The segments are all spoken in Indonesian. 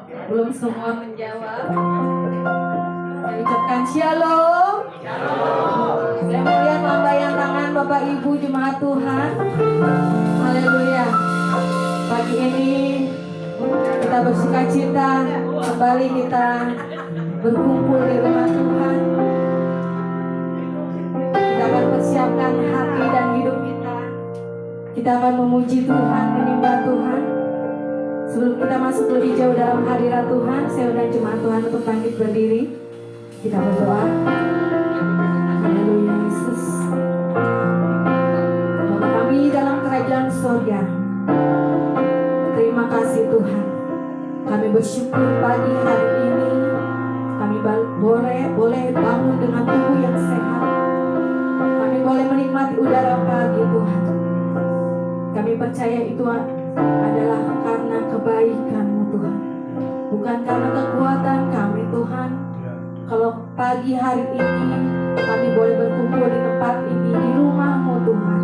Belum semua menjawab. Saya ucapkan shalom. Saya mau lihat lambaian tangan Bapak Ibu jemaat Tuhan. Haleluya. Pagi ini kita bersuka cita kembali kita berkumpul di rumah Tuhan. Kita akan persiapkan hati dan hidup kita. Kita akan memuji Tuhan, menyembah Tuhan. Sebelum kita masuk lebih jauh dalam hadirat Tuhan, saya undang jemaat Tuhan untuk bangkit berdiri. Kita berdoa. Haleluya Yesus. Bapa kami dalam kerajaan surga, terima kasih Tuhan. Kami bersyukur pagi hari ini kami boleh bangun dengan tubuh yang sehat. Kami boleh menikmati udara pagi Tuhan. Kami percaya itu adalah karena kebaikan-Mu Tuhan, bukan karena kekuatan kami Tuhan. Kalau pagi hari ini kami boleh berkumpul di tempat ini, di rumah-Mu Tuhan,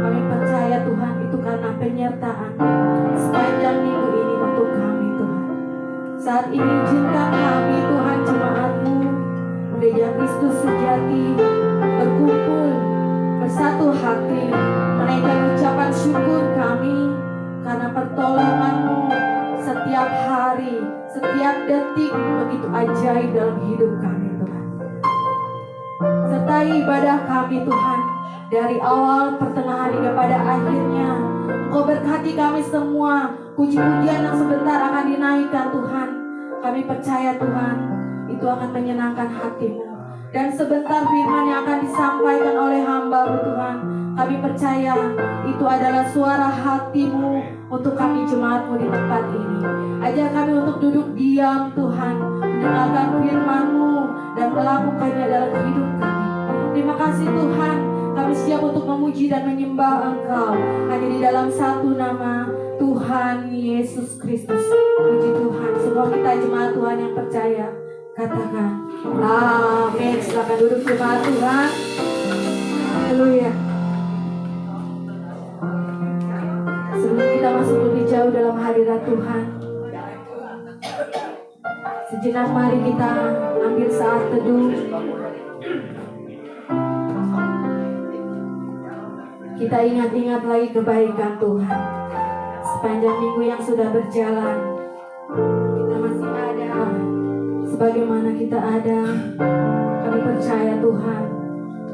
kami percaya Tuhan itu karena penyertaan sepanjang minggu ini untuk kami Tuhan. Saat ini izinkan kami Tuhan jemaat-Mu, Gereja Kristus Sejati, berkumpul bersatu hati, menaikkan ucapan syukur kami karena pertolongan-Mu setiap hari, setiap detik begitu ajaib dalam hidup kami Tuhan. Sertai ibadah kami Tuhan, dari awal, pertengahan hingga pada akhirnya. Engkau berkati kami semua, puji-pujian yang sebentar akan dinaikkan Tuhan. Kami percaya Tuhan, itu akan menyenangkan hati-Mu. Dan sebentar firman yang akan disampaikan oleh hamba-Mu Tuhan, kami percaya itu adalah suara hati-Mu untuk kami jemaat-Mu di tempat ini. Ajar kami untuk duduk diam Tuhan, mendengarkan firman-Mu dan melakukannya dalam hidup kami. Terima kasih Tuhan, kami siap untuk memuji dan menyembah Engkau hanya di dalam satu nama, Tuhan Yesus Kristus. Puji Tuhan, semua kita jemaat Tuhan yang percaya katakan amin. Silakan duduk jemaat Tuhan. Haleluya. Sebelum kita masuk lebih jauh dalam hadirat Tuhan, sejenak mari kita ambil saat teduh. Kita ingat-ingat lagi kebaikan Tuhan sepanjang minggu yang sudah berjalan. Kita masih ada sebagaimana kita ada. Kami percaya Tuhan,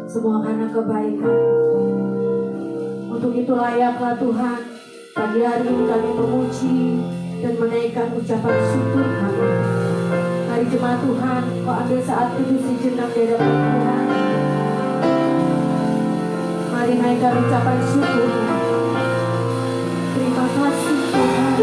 semua karena kebaikan. Untuk itu layaklah Tuhan, pagi hari ini kami memuji dan menaikkan ucapan syukur kami. Mari jemaat Tuhan, kau ambil saat teduh sejenak di hadapan Tuhan. Mari naikkan ucapan syukur. Terima kasih Tuhan.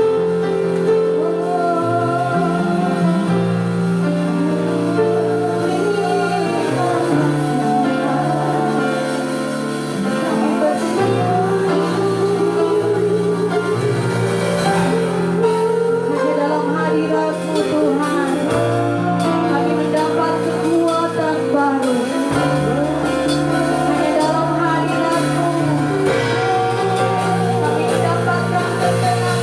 Hanya dalam hadirat-Mu kami mendapatkan ketenangan.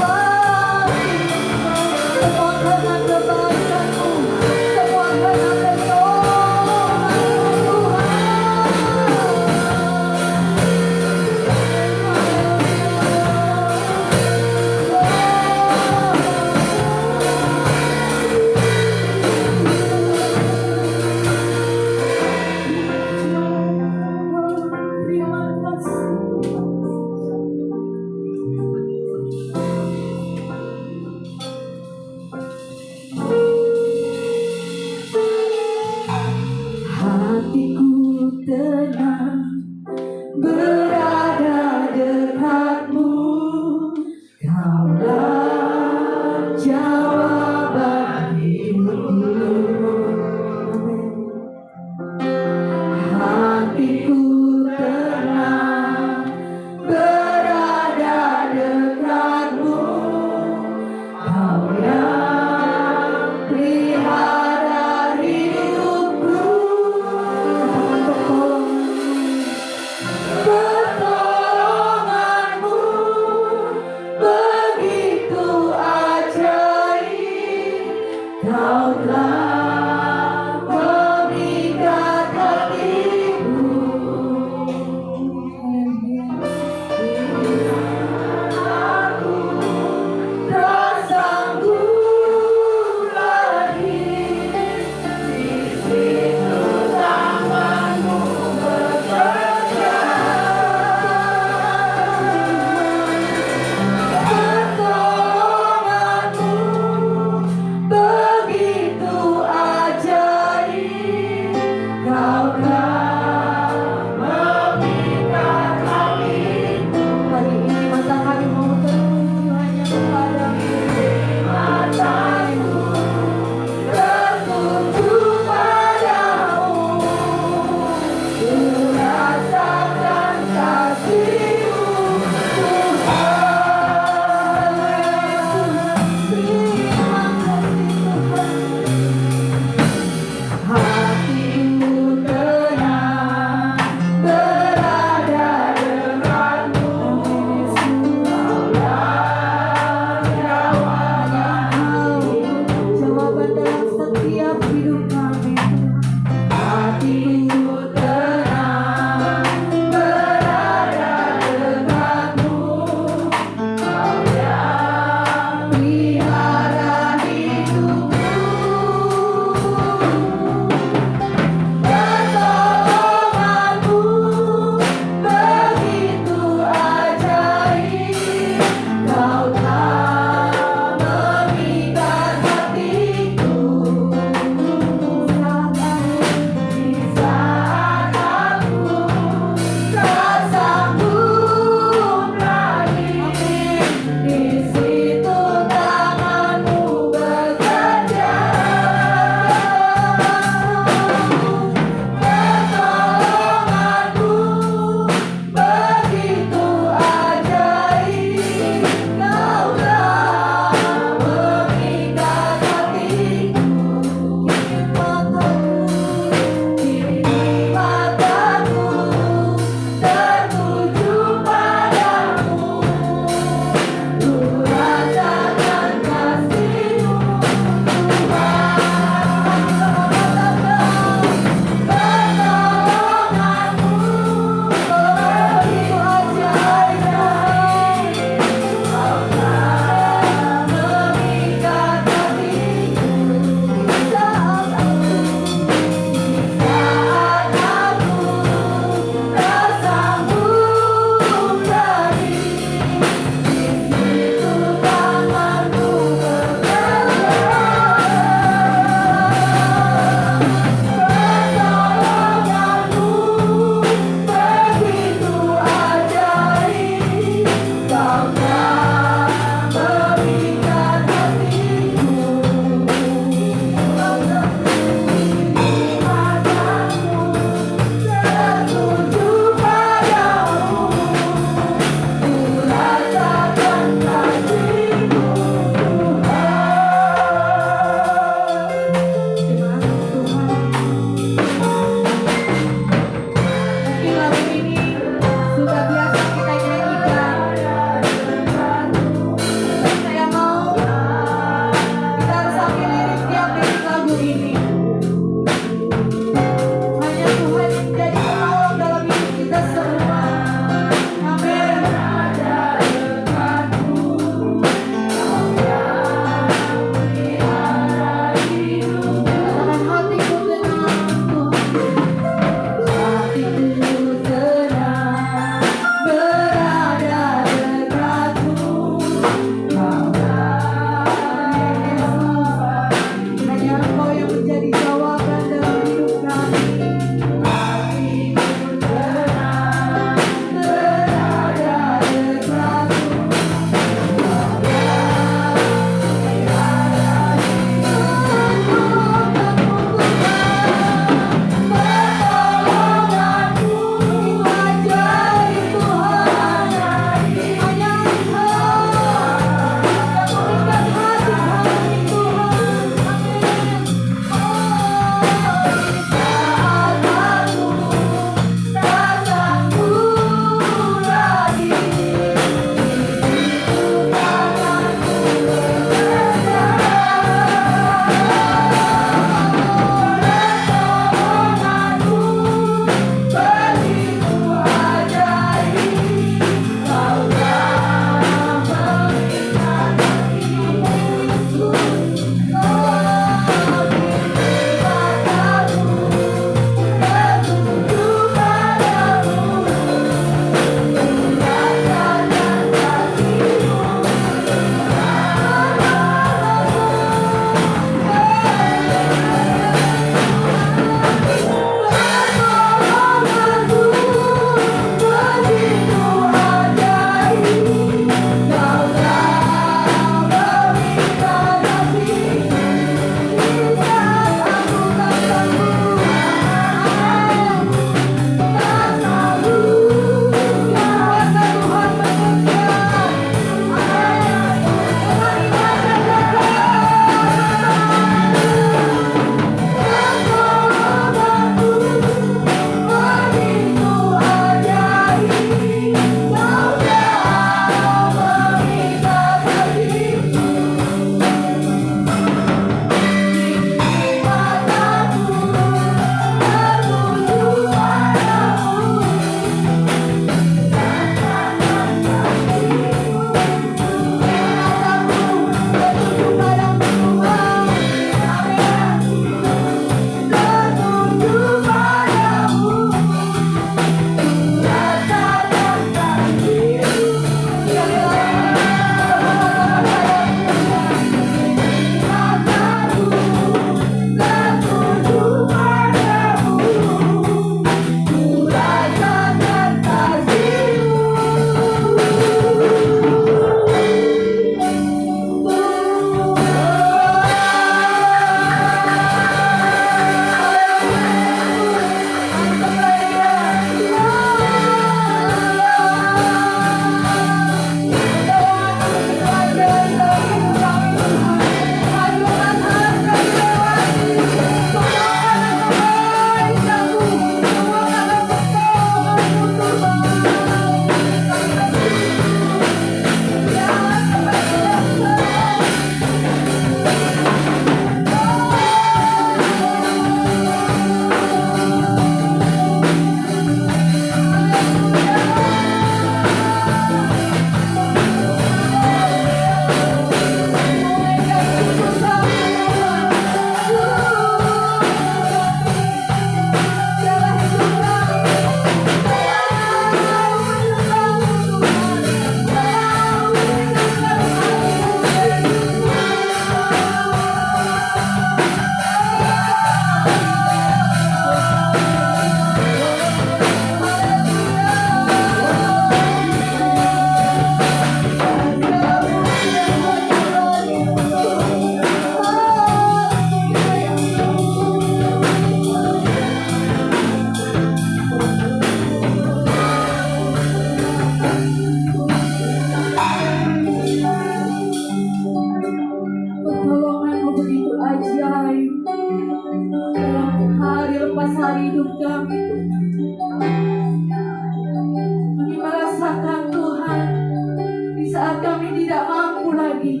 kami.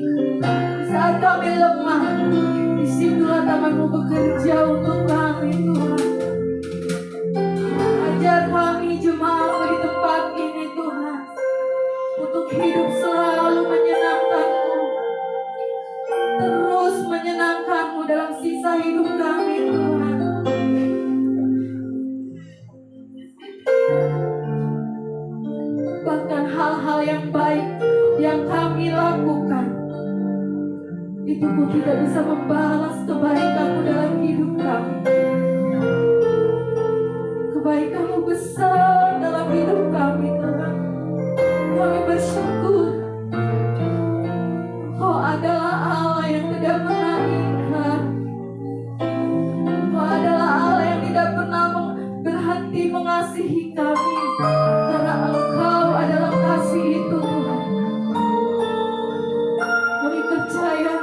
Saat kami lemah, disitulah tangan-Mu bekerja untuk kami Tuhan. Ajar kami jemaat di tempat ini Tuhan, untuk hidup selalu menyenangkan-Mu, terus menyenangkan-Mu dalam sisa hidup kami Tuhan. Bahkan hal-hal yang baik yang kami lakukan, itu pun tidak bisa membalas kebaikan-Mu dalam hidup kami. Kebaikan-Mu besar dalam hidup kami Tuhan. Kami bersyukur Kau adalah Allah yang tidak pernah ingkar. Kau adalah Allah yang tidak pernah berhenti mengasihi kami, karena Engkau adalah kasih itu Tuhan. Kami percaya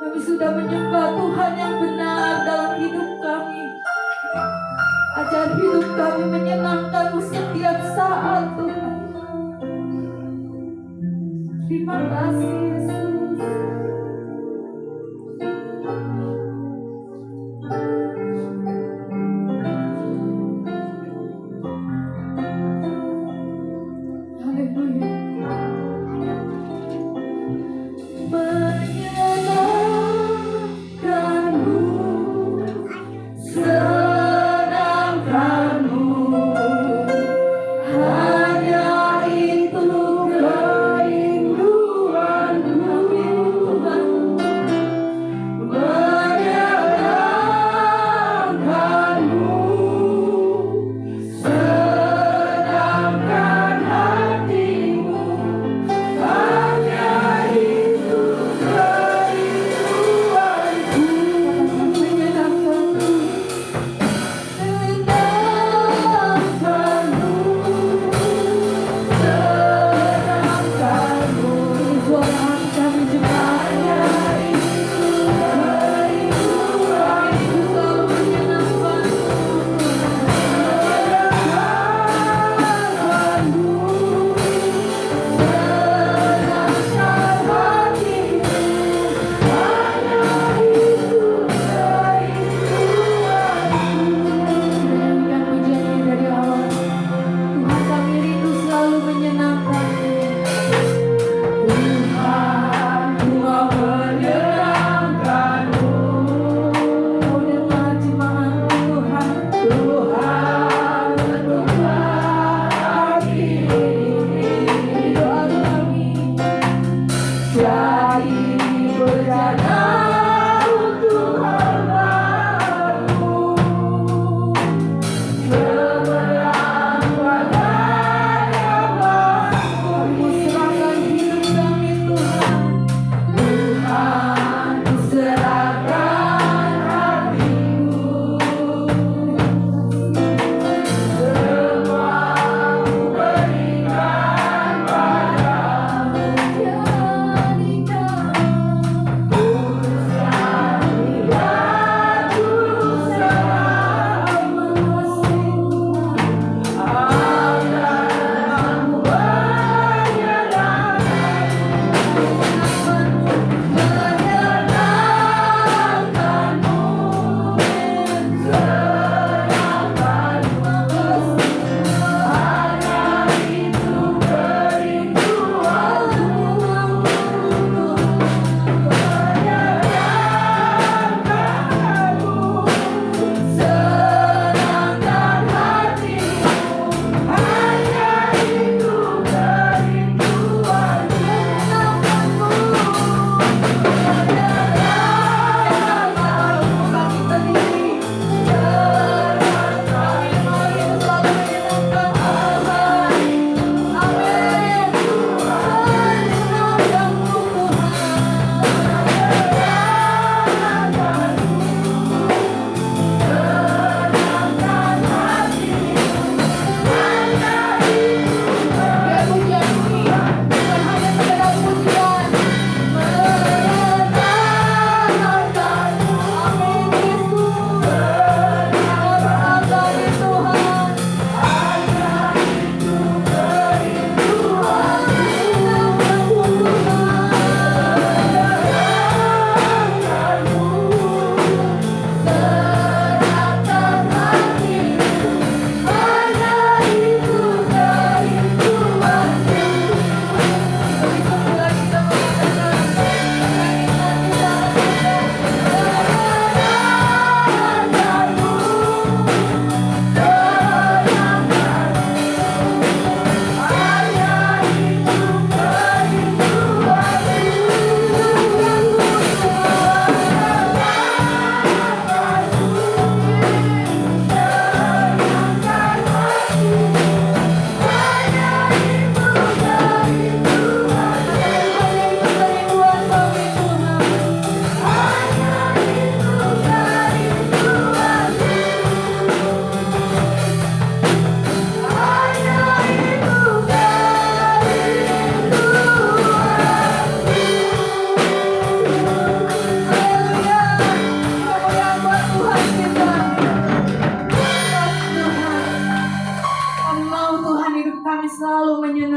kami sudah menyembah Tuhan yang benar dalam hidup kami. Ajar hidup kami menyenangkan-Mu setiap saat Tuhan. Terima kasih Yesus. Haleluya. Menyenangkan-Mu, senangkan-Mu, hanya itu kerinduanku Tuhan. Menyenangkan-Mu, senangkan hatimu.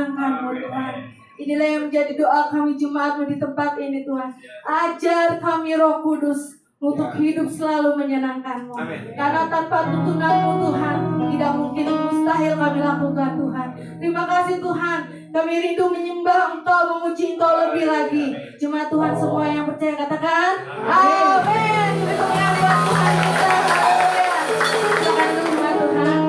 menyenangkan-Mu Tuhan. Inilah yang menjadi doa kami Jemaat-Mu di tempat ini Tuhan. Ajar kami Roh Kudus untuk hidup selalu menyenangkan-Mu. Karena tanpa tuntunan-Mu Tuhan, tidak mungkin mustahil kami lakukan Tuhan. Terima kasih Tuhan. Kami rindu menyembah Engkau, memuji Engkau lebih lagi. Jemaat Tuhan semua yang percaya katakan amin. Kita menyanyikan Tuhan kita. Haleluya. Silakan dulu jemaat Tuhan.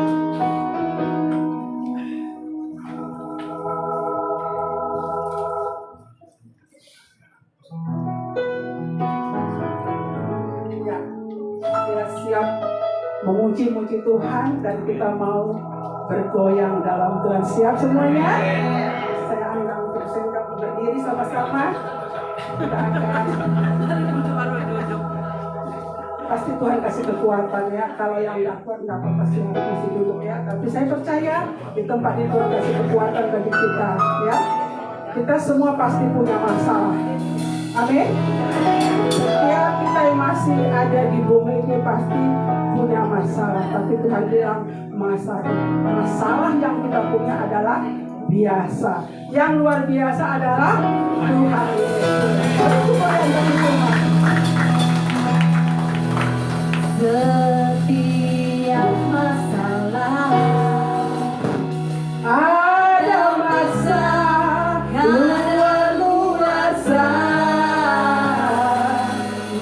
Kita siap memuji-muji Tuhan dan kita mau bergoyang dalam Tuhan. Siap semuanya? Saya undang untuk sedang berdiri sama-sama. Kita akan pasti Tuhan kasih kekuatan ya. Kalau yang nggak kuat nggak apa-apa sih masih duduk ya. Tapi saya percaya di tempat ini Tuhan kasih kekuatan bagi kita ya. Kita semua pasti punya masalah. Amin. Setiap kita yang masih ada di bumi ini pasti punya masalah. Tapi Tuhan bilang masalah yang kita punya adalah biasa. Yang luar biasa adalah Tuhan Yesus. Setiap masalah ada masa luar-luasa.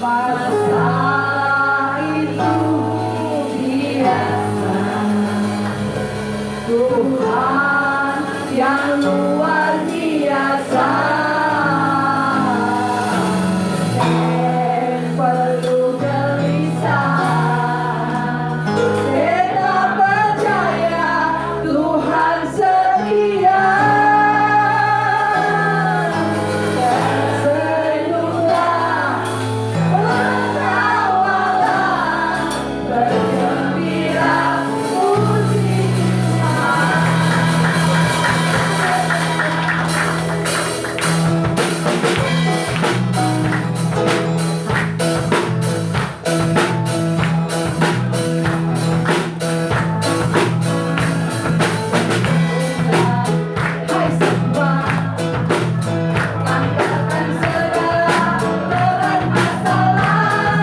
Masalah itu biasa. Tuhan yang luar biasa. Perlu gelisah. Kita percaya Tuhan setia. Tersenyumlah, bertawalah, bergembira, puji Tuhan. Hai semua, angkatkan segala beban masalah,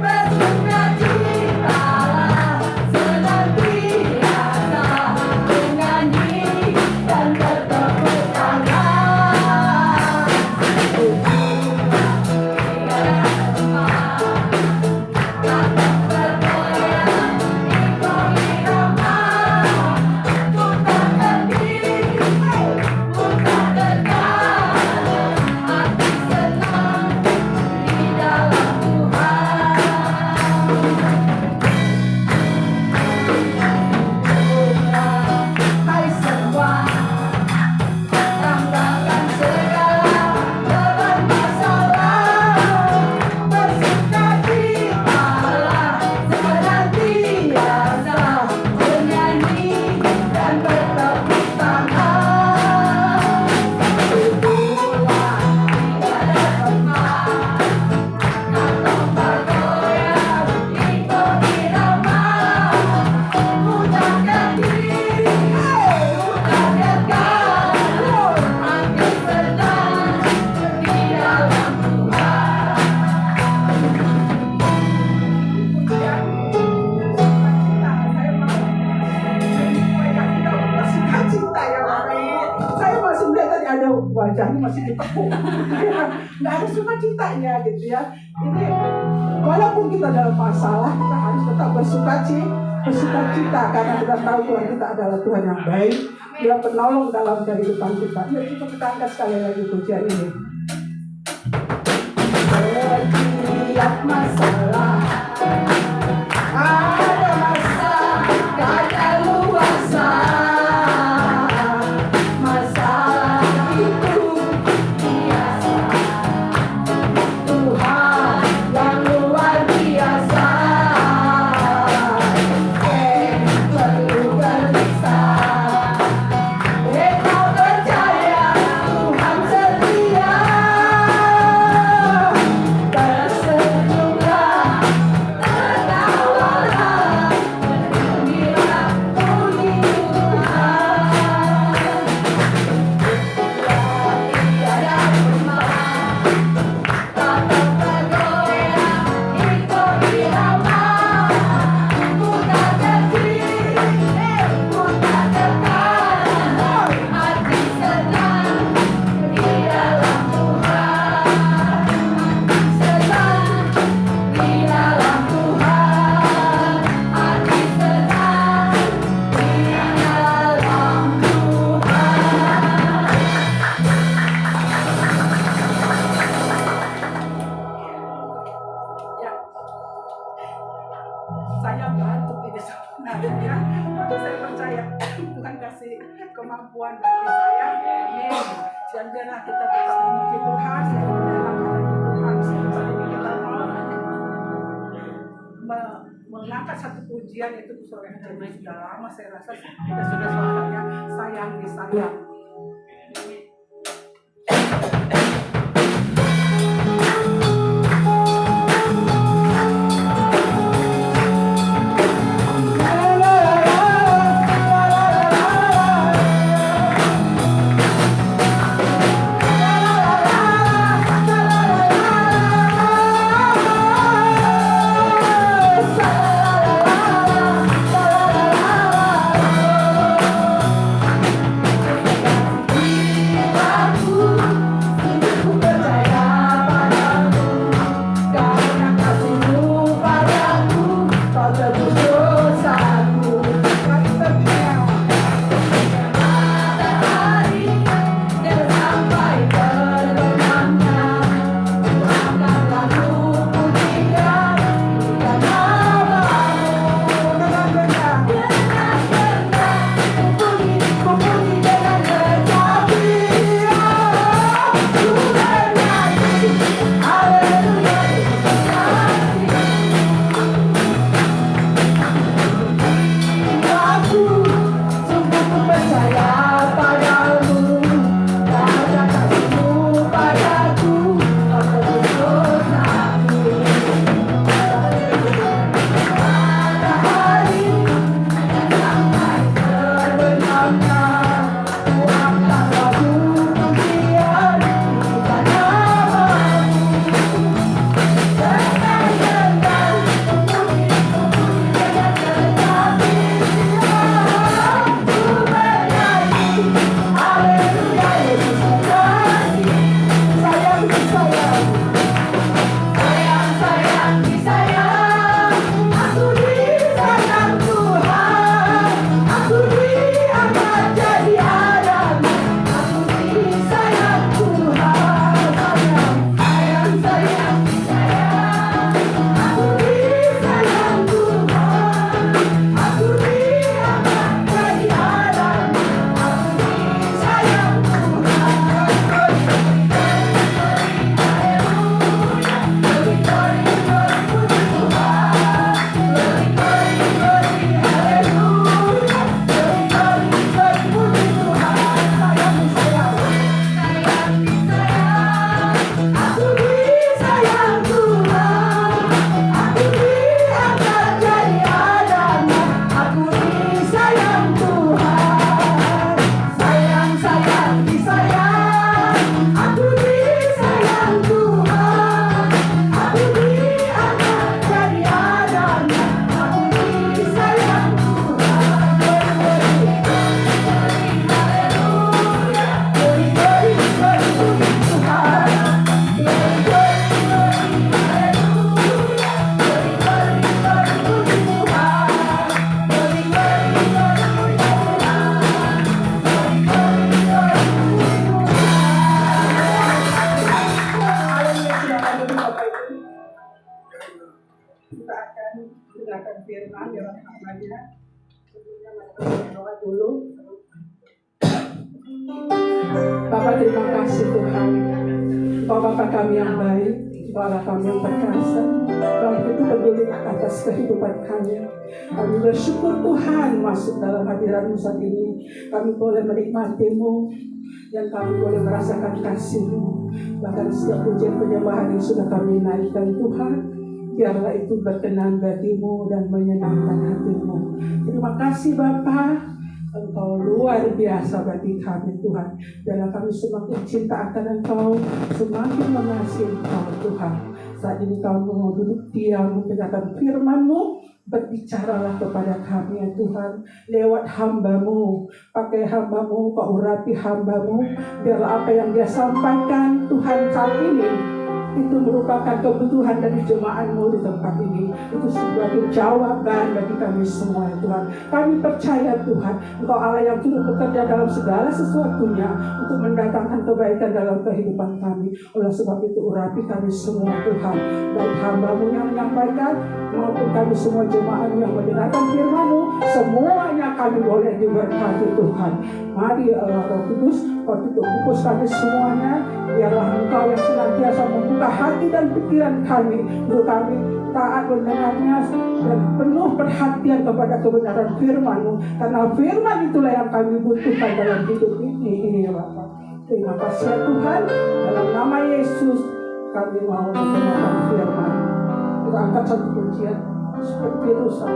bersukacitalah senantiasa, bernyanyi dan bertepuk tangan. Takkan bergoyang, ikut irama, putarkan diri, putarkan kanan, hati senang di dalam Tuhan. Hai semua, tanggalkan segala beban masalah, bersukacitalah senantiasa, bernyanyi dan bertepuk tangan. Tubuhlah ibadah Tuhan, kantong bergoyang, ikut irama, putarkan diri, putarkan kanan, hati senang di dalam Tuhan. Saya masih melihat tadi ada wajahnya masih ditekuk, nggak ada sukacitanya gitu ya. Ini walaupun kita dalam masalah, kita harus tetap bersukacita karena kita tahu Tuhan kita adalah Tuhan yang baik, Dia penolong dalam kehidupan kita. Ya, coba kita angkat sekali lagi pujian ini. Setiap masalah ada masa kadaluarsa. Masalah itu biasa. Tuhan yang luar biasa. Perlu gelisah. Kita percaya Tuhan setia. kemampuan bagi saya. Amin. Dan biarlah kita tetap memuji Tuhan, dalam Tuhan seperti ini kita mau mengangkat satu pujian itu sore hari ini sudah lama saya rasa kita sudah suaranya sayang disayang. Bapak terima kasih Tuhan, Bapak kami yang baik, Bapak kami yang perkasa, Bapak itu peduli atas kehidupan kami. Kami bersyukur Tuhan masuk dalam hadirat-Mu saat ini. Kami boleh menikmati-Mu dan kami boleh merasakan kasih-Mu. Bahkan setiap pujian penyembahan yang sudah kami naikkan Tuhan, biarlah itu berkenan bagi-Mu dan menyenangkan hati-Mu. Terima kasih Bapa. Engkau luar biasa bagi kami Tuhan. Biarlah kami semakin cinta akan Engkau, semakin mengasihi Engkau Tuhan. Saat ini kau mau duduk diam mendengarkan firman-Mu, berbicaralah kepada kami ya Tuhan, lewat hamba-Mu. Pakai hamba-Mu, Kau urapi hamba-Mu. Biarlah apa yang Dia sampaikan Tuhan kali ini itu merupakan kebutuhan dari jemaat-Mu di tempat ini. Itu sebagai jawaban bagi kami semua ya Tuhan. Kami percaya Tuhan, Engkau Allah yang turut bekerja dalam segala sesuatunya untuk mendatangkan kebaikan dalam kehidupan kami. Oleh sebab itu urapi kami semua Tuhan, baik hamba-Mu yang menyampaikan maupun kami semua jemaat yang mendengarkan firman-Mu, semuanya kami boleh diberkati Tuhan. Mari Allah Roh Kudus, Kau tutup fokus kami semuanya, biarlah Engkau yang senantiasa membuka hati dan pikiran kami untuk kami taat mendengarnya dan penuh perhatian kepada kebenaran firman-Mu, karena firman itulah yang kami butuhkan dalam hidup ini ya Bapa. Terima kasih ya Tuhan, dalam nama Yesus kami mau mendengarkan firman. Kita angkat satu pujian seperti rusak.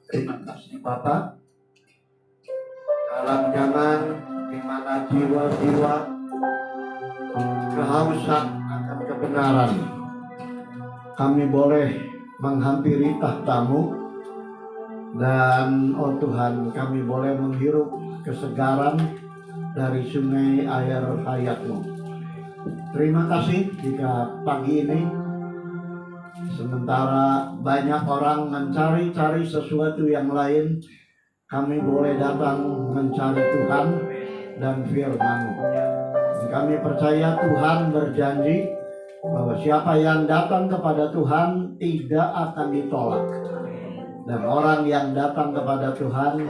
Terima kasih Bapak. Dalam zaman di mana jiwa-jiwa kehausan akan kebenaran, kami boleh menghampiri tahta-Mu, dan oh Tuhan, kami boleh menghirup kesegaran dari sungai air hayat-Mu. Terima kasih jika pagi ini, sementara banyak orang mencari-cari sesuatu yang lain, kami boleh datang mencari Tuhan dan firman-Mu. Kami percaya Tuhan berjanji bahwa siapa yang datang kepada Tuhan tidak akan ditolak. Dan orang yang datang kepada Tuhan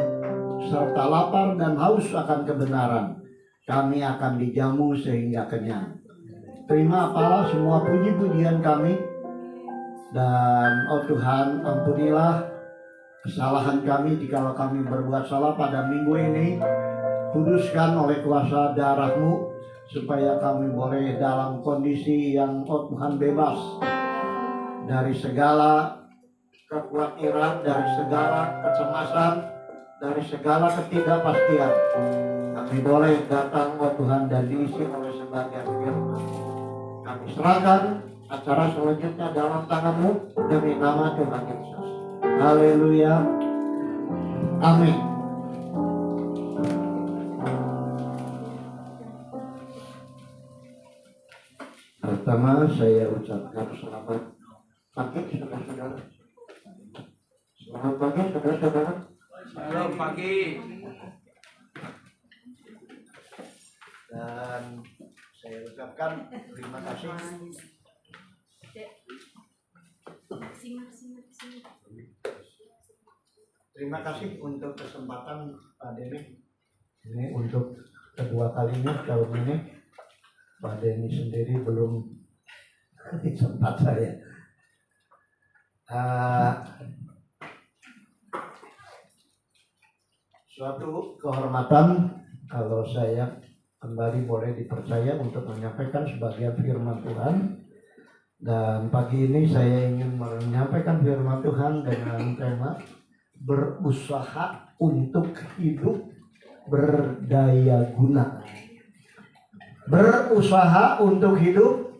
serta lapar dan haus akan kebenaran, kami akan dijamu sehingga kenyang. Terima apalah semua puji-pujian kami. Dan oh Tuhan, ampunilah kesalahan kami jika kami berbuat salah pada minggu ini. Kuduskan oleh kuasa darah-Mu, supaya kami boleh dalam kondisi yang oh Tuhan bebas dari segala kekhawatiran, dari segala kecemasan, dari segala ketidakpastian. Kami boleh datang oh Tuhan dan diisi oleh sebagian firman. Kami serahkan acara selanjutnya dalam tangan-Mu demi nama Tuhan Yesus. Haleluya. Amin. Pertama saya ucapkan selamat pagi saudara-saudara. Selamat pagi saudara-saudara. Selamat pagi. Dan saya ucapkan terima kasih. Terima kasih untuk kesempatan Pak Denny. Ini untuk kedua kalinya tahun ini. Pak Denny sendiri belum sempat saya. Suatu kehormatan kalau saya kembali boleh dipercaya untuk menyampaikan sebagian firman Tuhan. Dan pagi ini saya ingin menyampaikan firman Tuhan dengan tema berusaha untuk hidup berdaya guna. Berusaha untuk hidup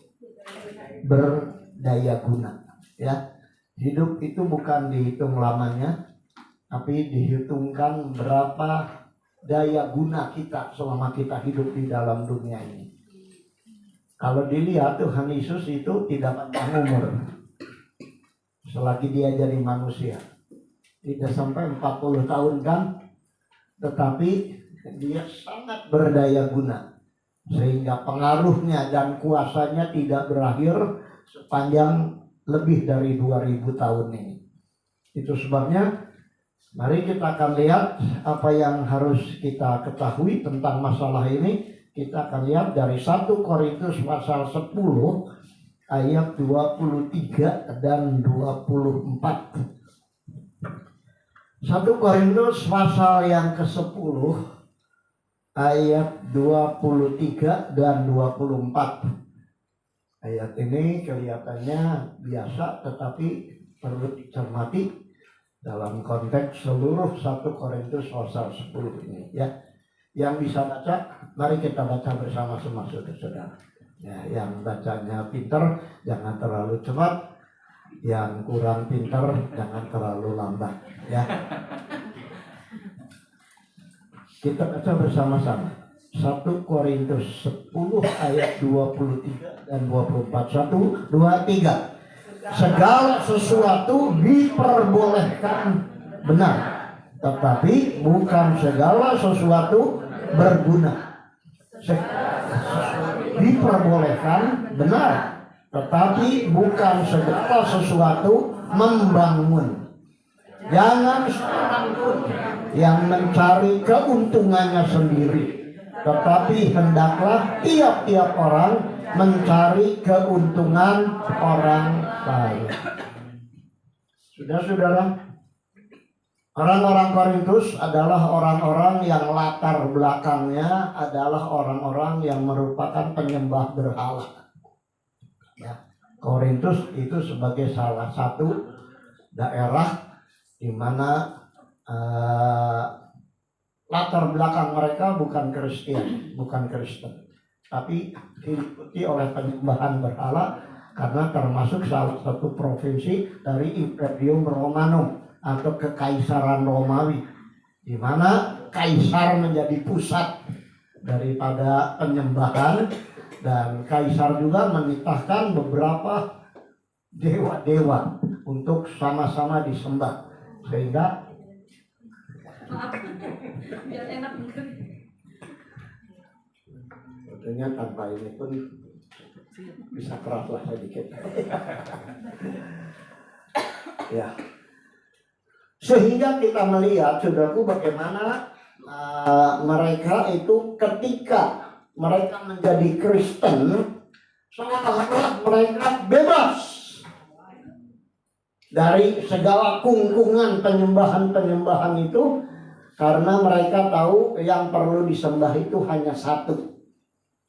berdaya guna, ya. Hidup itu bukan dihitung lamanya, tapi dihitungkan berapa daya guna kita selama kita hidup di dalam dunia ini. Kalau dilihat Tuhan Yesus itu tidak panjang umur selagi dia jadi manusia. Tidak sampai 40 tahun kan, tetapi dia sangat berdaya guna. Sehingga pengaruhnya dan kuasanya tidak berakhir sepanjang lebih dari 2000 tahun ini. Itu sebabnya mari kita akan lihat apa yang harus kita ketahui tentang masalah ini. Kita akan lihat dari 1 Korintus pasal 10 ayat 23 dan 24. 1 Korintus pasal yang ke-10 ayat 23 dan 24. Ayat ini kelihatannya biasa, tetapi perlu dicermati dalam konteks seluruh 1 Korintus pasal 10 ini, ya. Yang bisa baca, mari kita baca bersama-sama saudara-saudara. Ya, yang bacanya pintar jangan terlalu cepat, yang kurang pintar jangan terlalu lambat, ya. Kita baca bersama-sama 1 Korintus 10 ayat 23 dan 24. 1, 2, 3. Segala sesuatu diperbolehkan benar, tetapi bukan segala sesuatu berguna. Diperbolehkan benar, tetapi bukan segala sesuatu membangun. Jangan seorang pun yang mencari keuntungannya sendiri, tetapi hendaklah tiap-tiap orang mencari keuntungan orang lain. Saudara-saudara, orang-orang Korintus adalah orang-orang yang latar belakangnya adalah orang-orang yang merupakan penyembah berhala. Ya, Korintus itu sebagai salah satu daerah di mana latar belakang mereka bukan Kristen, tapi diikuti oleh penyembahan berhala karena termasuk salah satu provinsi dari Imperium Romano atau Kekaisaran Romawi, di mana kaisar menjadi pusat daripada penyembahan, dan kaisar juga menitahkan beberapa dewa-dewa untuk sama-sama disembah, sehingga biar enak dengerin. tentunya tanpa ini pun bisa keras lah sedikit. Ya, sehingga kita melihat, saudaraku, bagaimana mereka itu ketika mereka menjadi Kristen, seolah-olah mereka bebas dari segala kungkungan penyembahan itu, karena mereka tahu yang perlu disembah itu hanya satu,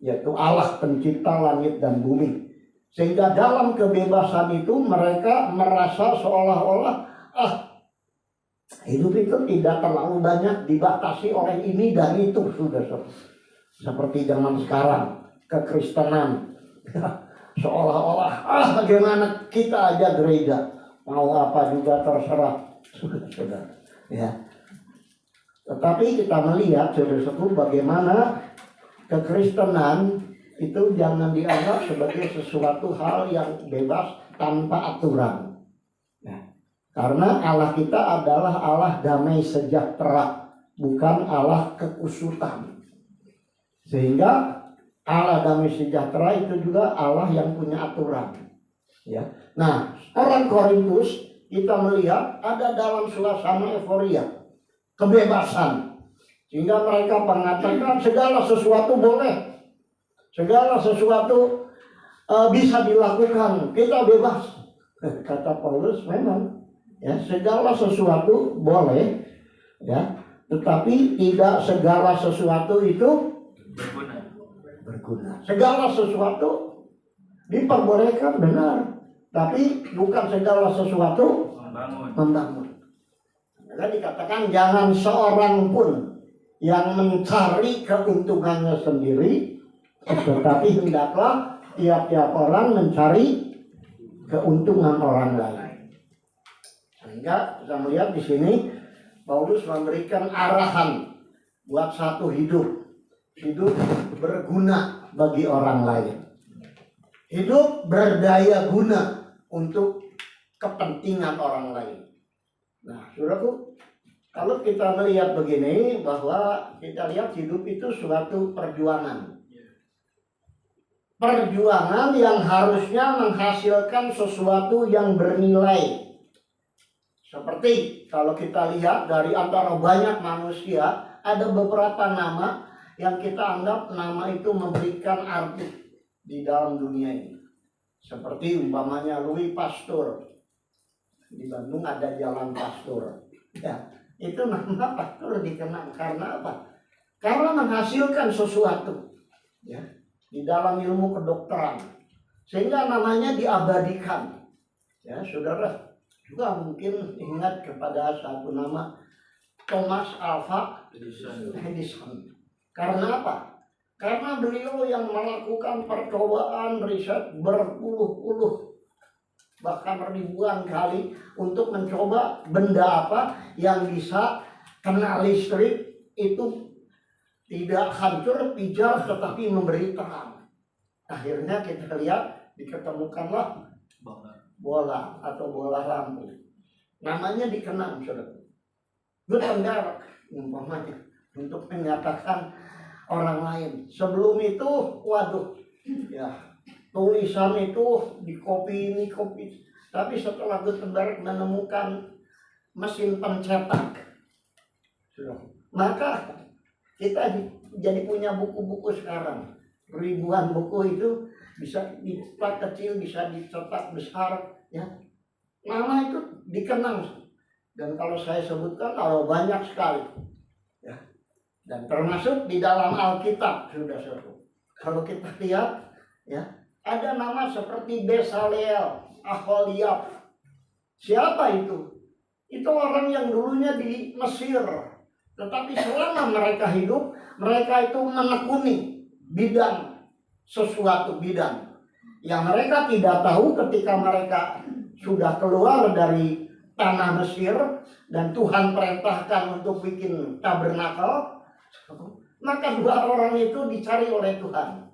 yaitu Allah pencipta langit dan bumi. Sehingga dalam kebebasan itu mereka merasa seolah-olah hidup itu tidak terlalu banyak dibatasi oleh ini dan itu. Sudah seperti zaman sekarang kekristenan seolah-olah bagaimana kita aja gereja, mau apa juga terserah. Sudah ya. Tetapi kita melihat, saudara-saudara, bagaimana kekristenan itu jangan dianggap sebagai sesuatu hal yang bebas tanpa aturan. Ya. Karena Allah kita adalah Allah damai sejahtera, bukan Allah kekusutan. Sehingga Allah damai sejahtera itu juga Allah yang punya aturan. Ya. Nah, orang Korintus kita melihat ada dalam suasana euforia, kebebasan, sehingga mereka mengatakan segala sesuatu boleh, segala sesuatu bisa dilakukan, kita bebas. Kata Paulus, memang ya, segala sesuatu boleh, ya, tetapi tidak segala sesuatu itu berguna. Segala sesuatu diperbolehkan, benar, tapi bukan segala sesuatu membangun. Maka dikatakan jangan seorang pun yang mencari keuntungannya sendiri, tetapi hendaklah tiap-tiap orang mencari keuntungan orang lain. Sehingga kita melihat di sini Paulus memberikan arahan buat satu hidup berguna bagi orang lain, hidup berdaya guna untuk kepentingan orang lain. Nah, saudaraku, kalau kita melihat begini, bahwa kita lihat hidup itu suatu perjuangan. Perjuangan yang harusnya menghasilkan sesuatu yang bernilai. Seperti kalau kita lihat dari antara banyak manusia, ada beberapa nama yang kita anggap nama itu memberikan arti di dalam dunia ini. Seperti umpamanya Louis Pasteur. Di Bandung ada Jalan Pasteur. Ya, itu nama Pasteur dikenal karena apa? Karena menghasilkan sesuatu, ya, di dalam ilmu kedokteran, sehingga namanya diabadikan. Ya, saudara juga mungkin ingat kepada satu nama, Thomas Alva Edison. Karena apa? Karena beliau yang melakukan percobaan riset berpuluh-puluh bahkan ribuan kali untuk mencoba benda apa yang bisa kena listrik itu tidak hancur pijar tetapi memberi terang. Akhirnya kita lihat diketemukanlah bola atau bola lampu. Namanya dikenang, saudara. Gutenberg umpamanya, untuk menyatakan orang lain. Sebelum itu, waduh, ya, tulisan itu di copy ini copy. Tapi setelah Gutenberg menemukan mesin pencetak, maka kita jadi punya buku-buku sekarang. Ribuan buku itu bisa dicetak kecil, bisa dicetak besar, ya. Nama itu dikenang. Dan kalau saya sebutkan, banyak sekali, ya. Dan termasuk di dalam Alkitab sudah seru. Kalau kita lihat, ya, ada nama seperti Besaleel, Aholiab. Siapa itu? Itu orang yang dulunya di Mesir. Tetapi selama mereka hidup, mereka itu menekuni sesuatu bidang yang mereka tidak tahu ketika mereka sudah keluar dari tanah Mesir dan Tuhan perintahkan untuk bikin tabernakel. Maka dua orang itu dicari oleh Tuhan.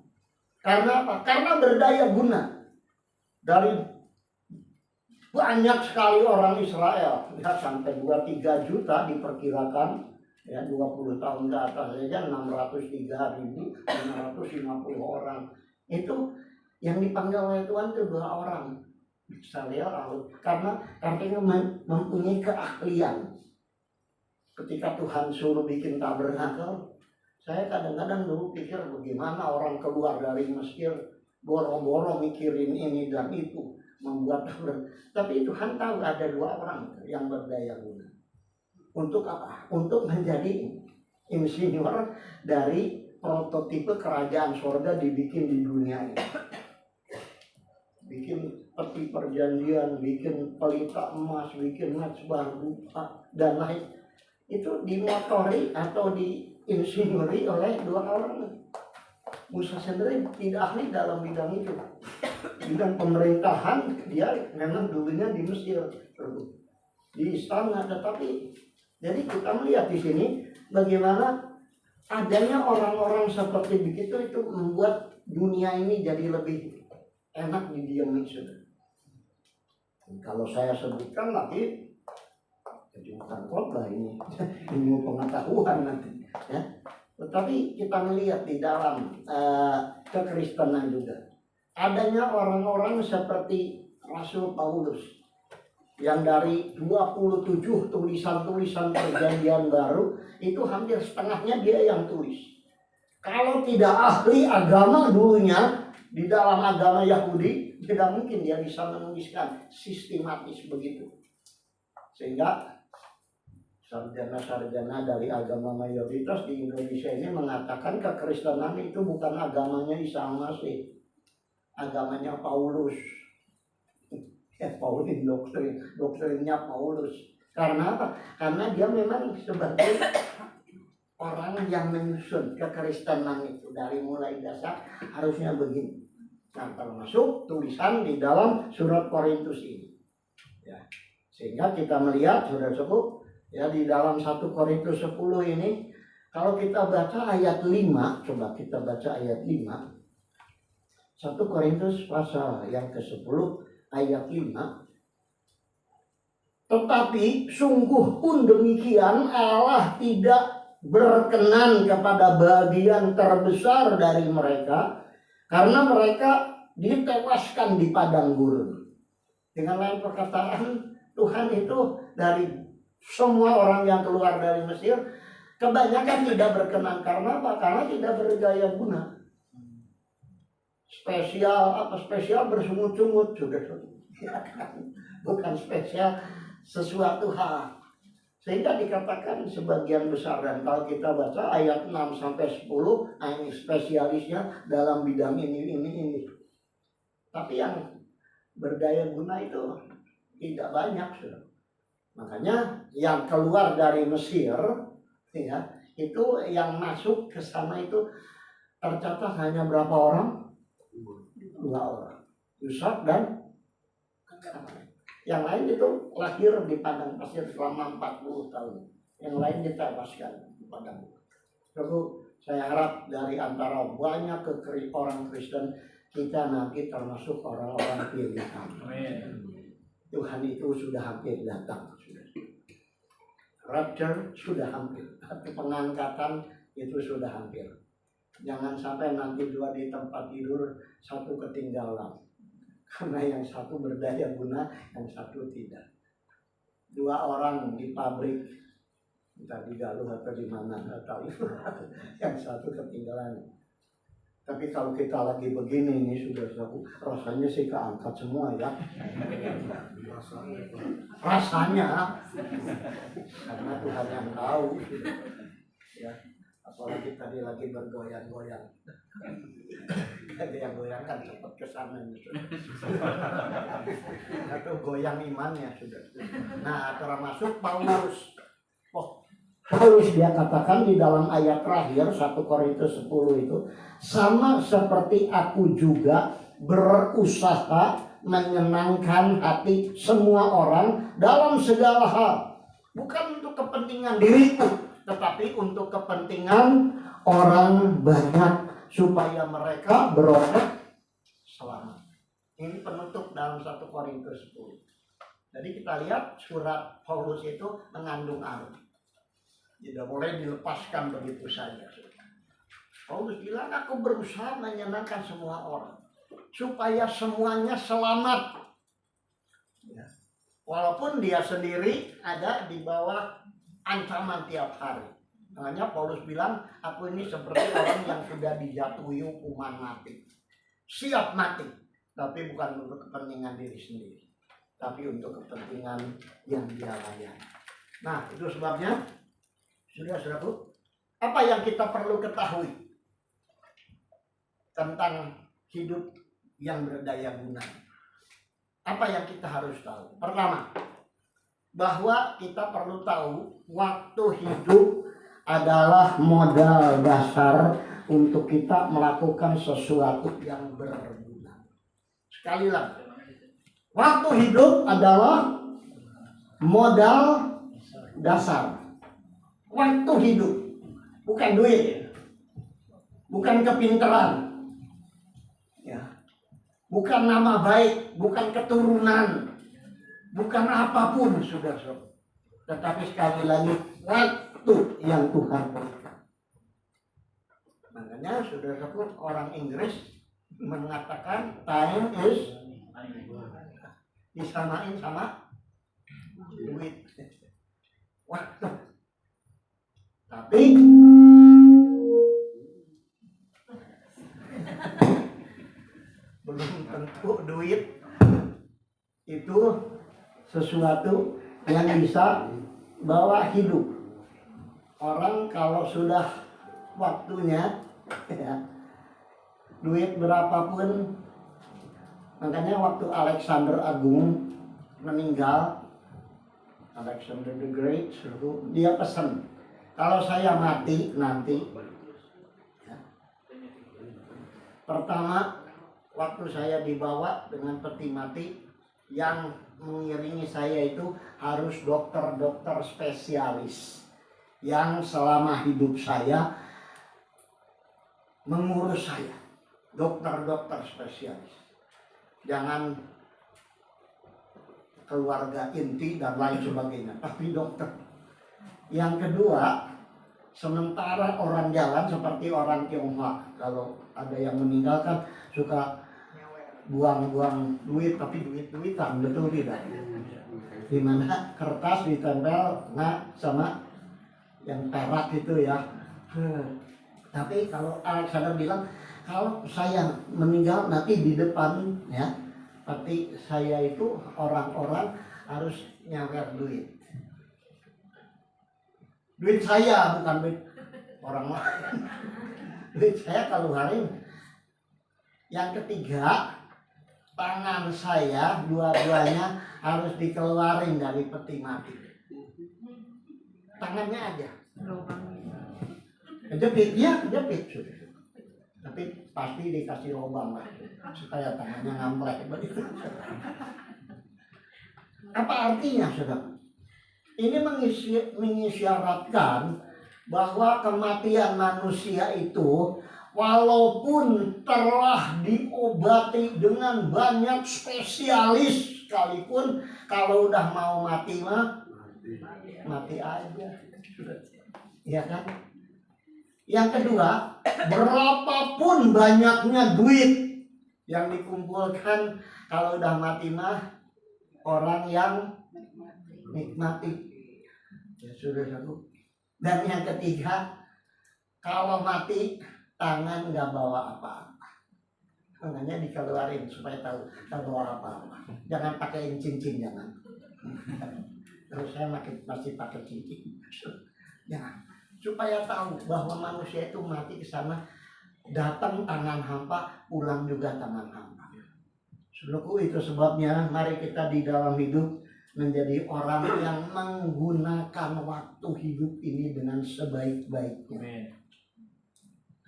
Karena apa? Karena berdaya guna. Dari banyak sekali orang Israel, ya, sampai 2-3 juta diperkirakan, ya 20 tahun ke atas saja 603.550 orang. Itu yang dipanggil oleh Tuhan itu 2 orang. Bisa lihat karena artinya mempunyai keahlian. Ketika Tuhan suruh bikin tabernakel, saya kadang-kadang dulu pikir bagaimana orang keluar dari Mesir boro-boro mikirin ini dan itu membuat tabernakel. Tapi Tuhan tahu ada 2 orang yang berdaya guna. Untuk apa? Untuk menjadi insinyur dari prototipe kerajaan sorga dibikin di dunia ini. Bikin peti perjanjian, bikin pelita emas, bikin mezbah rupa dan lain. Itu dimotori atau diinsinyuri oleh 2 orang. Musa sendiri tidak ahli dalam bidang itu. Bidang pemerintahan dia memang dulunya di Mesir, di istana. Tetapi jadi kita melihat di sini bagaimana adanya orang-orang seperti begitu itu membuat dunia ini jadi lebih enak didiamin sudah. Kalau saya sebutkan lagi, jadi bukan khotbah ini, ilmu pengetahuan nanti. Ya. Tetapi kita melihat di dalam kekristenan juga adanya orang-orang seperti Rasul Paulus yang dari 27 tulisan-tulisan perjanjian baru itu hampir setengahnya dia yang tulis. Kalau tidak ahli agama dulunya di dalam agama Yahudi, tidak mungkin dia bisa menuliskan sistematis begitu. Sehingga sarjana-sarjana dari agama mayoritas di Indonesia ini mengatakan kekristenan itu bukan agamanya Isa Al-Masih, agamanya Paulus. Paulin doktrinnya Paulus. Karena apa? Karena dia memang sebagai orang yang menyusun kekristenan itu dari mulai dasar harusnya begini. Nah, termasuk tulisan di dalam surat Korintus ini. Ya. Sehingga kita melihat saudara-saudara, ya di dalam 1 Korintus 10 ini, kalau kita baca ayat 5, coba kita baca ayat 5. 1 Korintus pasal yang ke-10 ayat 5. Tetapi sungguh pun demikian Allah tidak berkenan kepada bagian terbesar dari mereka, karena mereka ditewaskan di padang gurun. Dengan lain perkataan, Tuhan itu dari semua orang yang keluar dari Mesir, kebanyakan tidak berkenan. Karena apa? Karena tidak berdaya guna. Spesial bersungut-sungut juga. Bukan spesial sesuatu hal. Sehingga dikatakan sebagian besar, dan kalau kita baca ayat 6-10, ini spesialisnya dalam bidang ini. Tapi yang berdaya guna itu tidak banyak. Makanya yang keluar dari Mesir, ya, itu yang masuk ke sana itu tercatat hanya berapa orang? 2 orang. Yusuf dan yang lain itu lahir di padang pasir selama 40 tahun. Yang lain ditewaskan di padang. Lalu saya harap dari antara banyak orang Kristen, kita nanti termasuk orang-orang pilihan. Tuhan itu sudah hampir datang. Rapture sudah hampir. Pengangkatan itu sudah hampir. Jangan sampai nanti 2 di tempat tidur, 1 ketinggalan. Karena yang 1 berdaya guna, yang 1 tidak. 2 orang di pabrik, entah di Galuh atau di mana, nggak tahu. Yang 1 ketinggalan. Tapi kalau kita lagi begini, ini sudah rasanya sih keangkat semua ya. Rasanya. Karena Tuhan yang tahu. Ya. Apalagi tadi lagi bergoyang-goyang. Ada yang goyangkan cepat ke sana atau goyang imannya sudah. Nah, termasuk Paulus. Paulus dia katakan di dalam ayat terakhir 1 Korintus 10 itu, sama seperti aku juga berusaha menyenangkan hati semua orang dalam segala hal, bukan untuk kepentingan diriku, tetapi untuk kepentingan orang banyak, supaya mereka beroleh selamat. Ini penutup dalam 1 Korintus 10. Jadi kita lihat surat Paulus itu mengandung arti. Tidak boleh dilepaskan begitu saja. Paulus bilang, aku berusaha menyenangkan semua orang, supaya semuanya selamat. Ya. Walaupun dia sendiri ada di bawah ancaman tiap hari. Makanya Paulus bilang, aku ini seperti orang yang sudah dijatuhi hukuman mati. Siap mati. Tapi bukan untuk kepentingan diri sendiri, tapi untuk kepentingan yang dia layani. Nah, itu sebabnya, saudara-saudaraku, apa yang kita perlu ketahui tentang hidup yang berdaya guna? Apa yang kita harus tahu? Pertama, bahwa kita perlu tahu waktu hidup adalah modal dasar untuk kita melakukan sesuatu yang berguna. Sekali lagi, waktu hidup adalah modal dasar. Waktu hidup, bukan duit, bukan kepintaran, ya, bukan nama baik, bukan keturunan, bukan apapun, saudara-saudara. Tetapi sekali lagi, waktu yang Tuhan berikan. Makanya saudara-saudara, orang Inggris mengatakan time is disamain sama duit, waktu. Tapi belum tentu duit itu sesuatu yang bisa bawa hidup. Orang kalau sudah waktunya, ya, duit berapapun. Makanya waktu Alexander Agung meninggal, Alexander the Great, dia pesan, kalau saya mati nanti, ya, pertama waktu saya dibawa dengan peti mati, yang mengiringi saya itu harus dokter-dokter spesialis yang selama hidup saya mengurus saya, dokter-dokter spesialis. Jangan keluarga inti dan lain sebagainya, tapi dokter. Yang kedua, sementara orang jalan seperti orang Tionghoa, kalau ada yang meninggalkan suka buang-buang duit, tapi duit-duitan, betul tidak? Dimana kertas ditempel sama yang perak itu ya. Tapi kalau Alexander bilang, kalau saya meninggal nanti di depan, ya, tapi saya itu orang-orang harus nyawer duit. Duit saya, bukan duit orang lain. Duit saya keluarin. Yang ketiga, tangan saya dua-duanya harus dikeluarin dari peti mati. Tangannya aja. Kejepit sudah. Tapi pasti dikasih lubang lah supaya tangannya ngamplek begitu. Apa artinya, saudara? Ini mengisyaratkan bahwa kematian manusia itu walaupun telah diobati dengan banyak spesialis sekalipun, kalau udah mau mati mah mati aja. Ya kan? Yang kedua, berapapun banyaknya duit yang dikumpulkan, kalau udah mati mah orang yang nikmati. Ya sudah satu. Dan yang ketiga, kalau mati tangan nggak bawa apa-apa. Tangannya dikeluarin supaya tahu nggak bawa apa-apa. Jangan pakai cincin, jangan. Terus saya masih pakai cincin. Jangan. Supaya tahu bahwa manusia itu mati ke sana Datang tangan hampa, pulang juga tangan hampa. Saudaraku, itu sebabnya mari kita di dalam hidup menjadi orang yang menggunakan waktu hidup ini dengan sebaik-baiknya.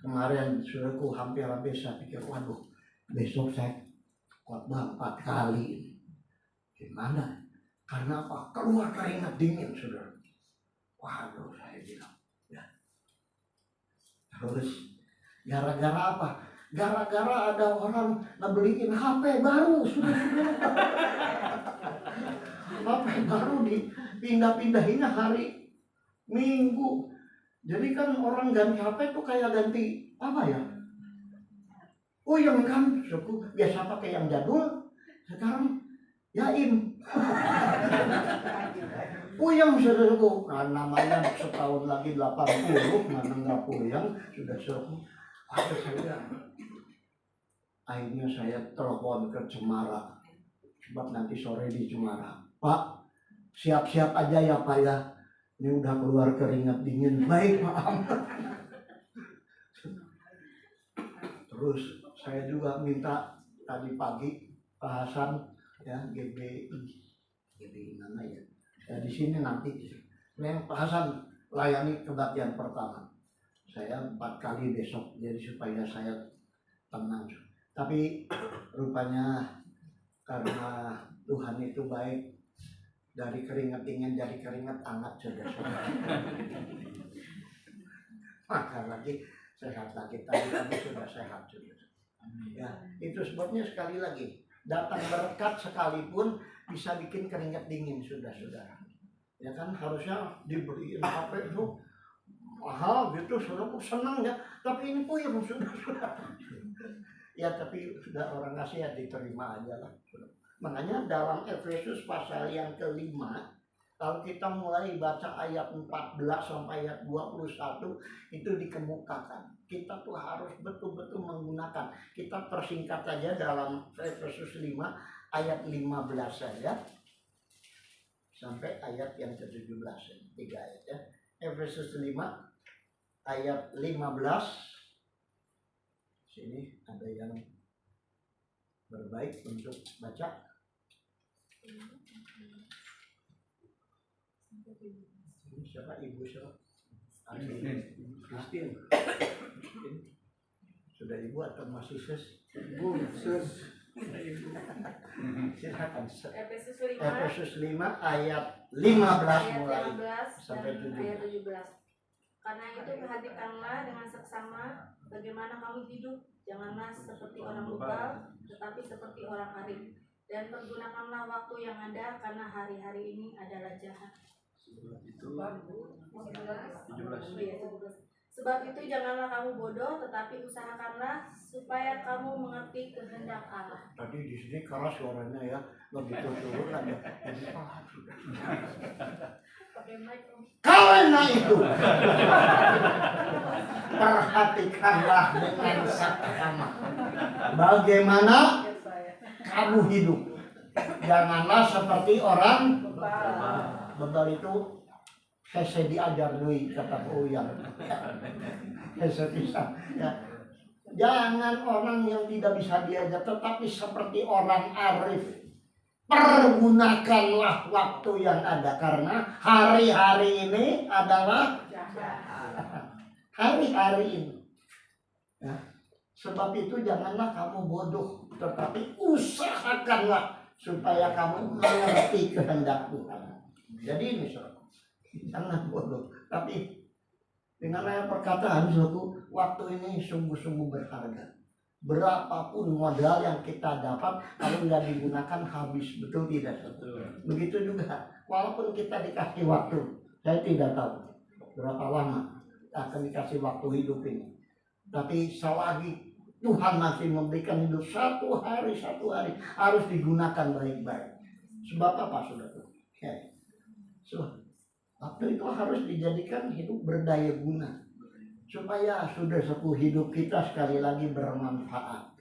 Kemarin saudaraku hampir-hampir saya pikir, waduh, besok saya khotbah 4 kali. Gimana? Karena apa? Keluar keringat dingin, saudara. Waduh, saya bilang, ya. Terus gara-gara apa? Gara-gara ada orang ngebeliin HP baru, saudara. HP baru dipindah-pindahinnya hari Minggu. Jadi kan orang ganti HP itu kayak ganti apa ya? Oh yang kan, biasa pakai yang jadul, sekarang Yaim. Puyeng saudaraku, nah, namanya setahun lagi 80, mana nggak puyeng, sudah seru. Aduh saya, akhirnya saya telepon ke Cemara, sebab nanti sore di Cemara. Pak, siap-siap aja ya Pak ya, ini udah keluar keringat dingin. Baik Pak. Terus saya juga minta tadi pagi Pak Hasan ya GBI mana ya? Ya di sini nanti yang Pak Hasan layani kebaktian pertama. Saya 4 kali besok jadi supaya saya tenang. Tapi rupanya karena Tuhan itu baik, dari keringat dingin jadi keringat hangat saja. Maka lagi sehat lagi tadi sudah sehat juga. Ya, itu sebabnya sekali lagi datang berkat sekalipun bisa bikin keringat dingin saudara-saudara. Ya kan harusnya dibeliin HP itu mahal gitu, saudara senang ya. Tapi ini puyeng saudara. Ya tapi sudah orang ngasih ya diterima aja lah. Makanya dalam Efesus pasal yang kelima, kalau kita mulai baca ayat 14 sampai ayat 21 itu dikemukakan. Kita tuh harus betul-betul menggunakan. Kita persingkat saja dalam Efesus 5 ayat 15 saja. Sampai ayat yang ke-17. 3 ayat ya. Efesus 5 ayat 15. Sini ada yang berbaik untuk baca. Ini siapa ibu siapa? Kristin. Sudah ibu atau masih sus? Ibu sus. Silakan. Efesus 5 ayat 15 mulai sampai 17. Karena itu perhatikanlah dengan seksama bagaimana kamu hidup. Janganlah seperti orang lupa, tetapi seperti orang arif. Dan pergunakanlah waktu yang ada, karena hari-hari ini adalah jahat. Sebab itu janganlah kamu bodoh, tetapi usahakanlah supaya kamu mengerti kehendak Allah. Tadi di sini keras suaranya ya, begitu turun ada jadi pelan. Karena itu perhatikanlah dengan seksama bagaimana kamu hidup. Janganlah seperti orang bebal itu. Saya diajar dulu kata Uyang. Saya bisa. Ya. Jangan orang yang tidak bisa diajar, tetapi seperti orang arif. Pergunakanlah waktu yang ada, karena hari-hari ini adalah hari-hari ini. Ya. Sebab itu janganlah kamu bodoh, tetapi usahakanlah supaya kamu mengerti kehendak Tuhan. Jadi ini saudara, jangan bodoh, tapi dengan ayat perkataan saudaraku, waktu ini sungguh-sungguh berharga. Berapapun modal yang kita dapat, kalau nggak digunakan habis, betul tidak? Begitu juga, walaupun kita dikasih waktu, saya tidak tahu berapa lama akan dikasih waktu hidup ini. Tapi selagi Tuhan masih memberikan hidup satu hari harus digunakan baik-baik. Sebab apa saudara? Ya. Waktu itu harus dijadikan hidup berdaya guna. Supaya sudah sepuh hidup kita sekali lagi bermanfaat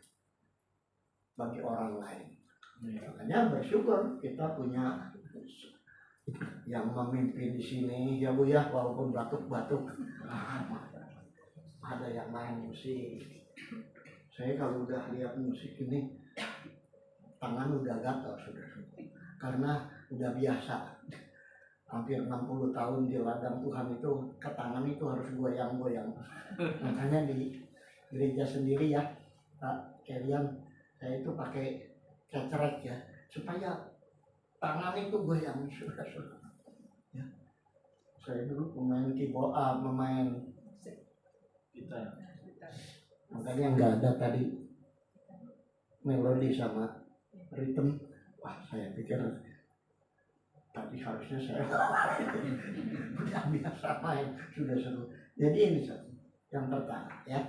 bagi orang lain. Makanya bersyukur kita punya yang memimpin di sini ya Bu ya, walaupun batuk-batuk ada yang main musik. Saya kalau udah lihat musik ini tangan udah gatal saudara, karena udah biasa. Hampir 60 tahun di ladang Tuhan itu, ke tangan itu harus goyang-goyang. Makanya di gereja sendiri ya, Pak Kelian, saya itu pakai kecerek ya, supaya tangan itu goyang, saudara-saudara. Ya. Saya dulu pemain keyboard, pemain gitar. Makanya nggak ada tadi melodi sama ritme. Wah, saya pikir tadi harusnya saya udah biasa main, sudah seru. Jadi ini yang pertama ya.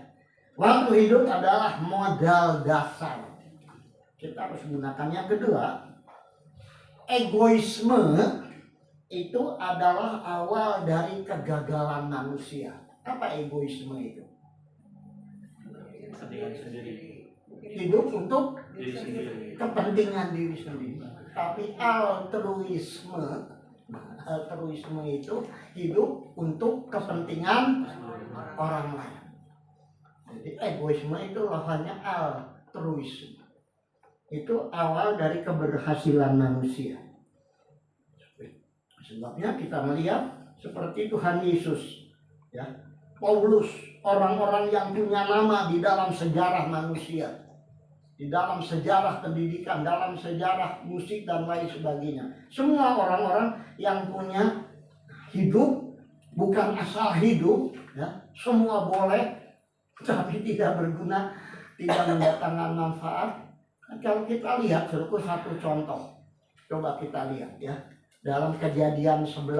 Waktu hidup adalah modal dasar. Kita harus gunakan. Yang kedua, egoisme itu adalah awal dari kegagalan manusia. Apa egoisme itu? Kepentingan sendiri. Hidup untuk Diri sendiri. kepentingan diri sendiri. Tapi altruisme itu hidup untuk kepentingan orang lain. Jadi egoisme itu lawannya altruisme. Itu awal dari keberhasilan manusia. Sebabnya kita melihat seperti Tuhan Yesus, ya, Paulus, orang-orang yang punya nama di dalam sejarah manusia, di dalam sejarah pendidikan, dalam sejarah musik dan lain sebagainya. Semua orang-orang yang punya hidup, bukan asal hidup, ya, semua boleh, tapi tidak berguna, tidak mendatangkan manfaat. Kalau kita lihat satu contoh, coba kita lihat ya, dalam Kejadian 11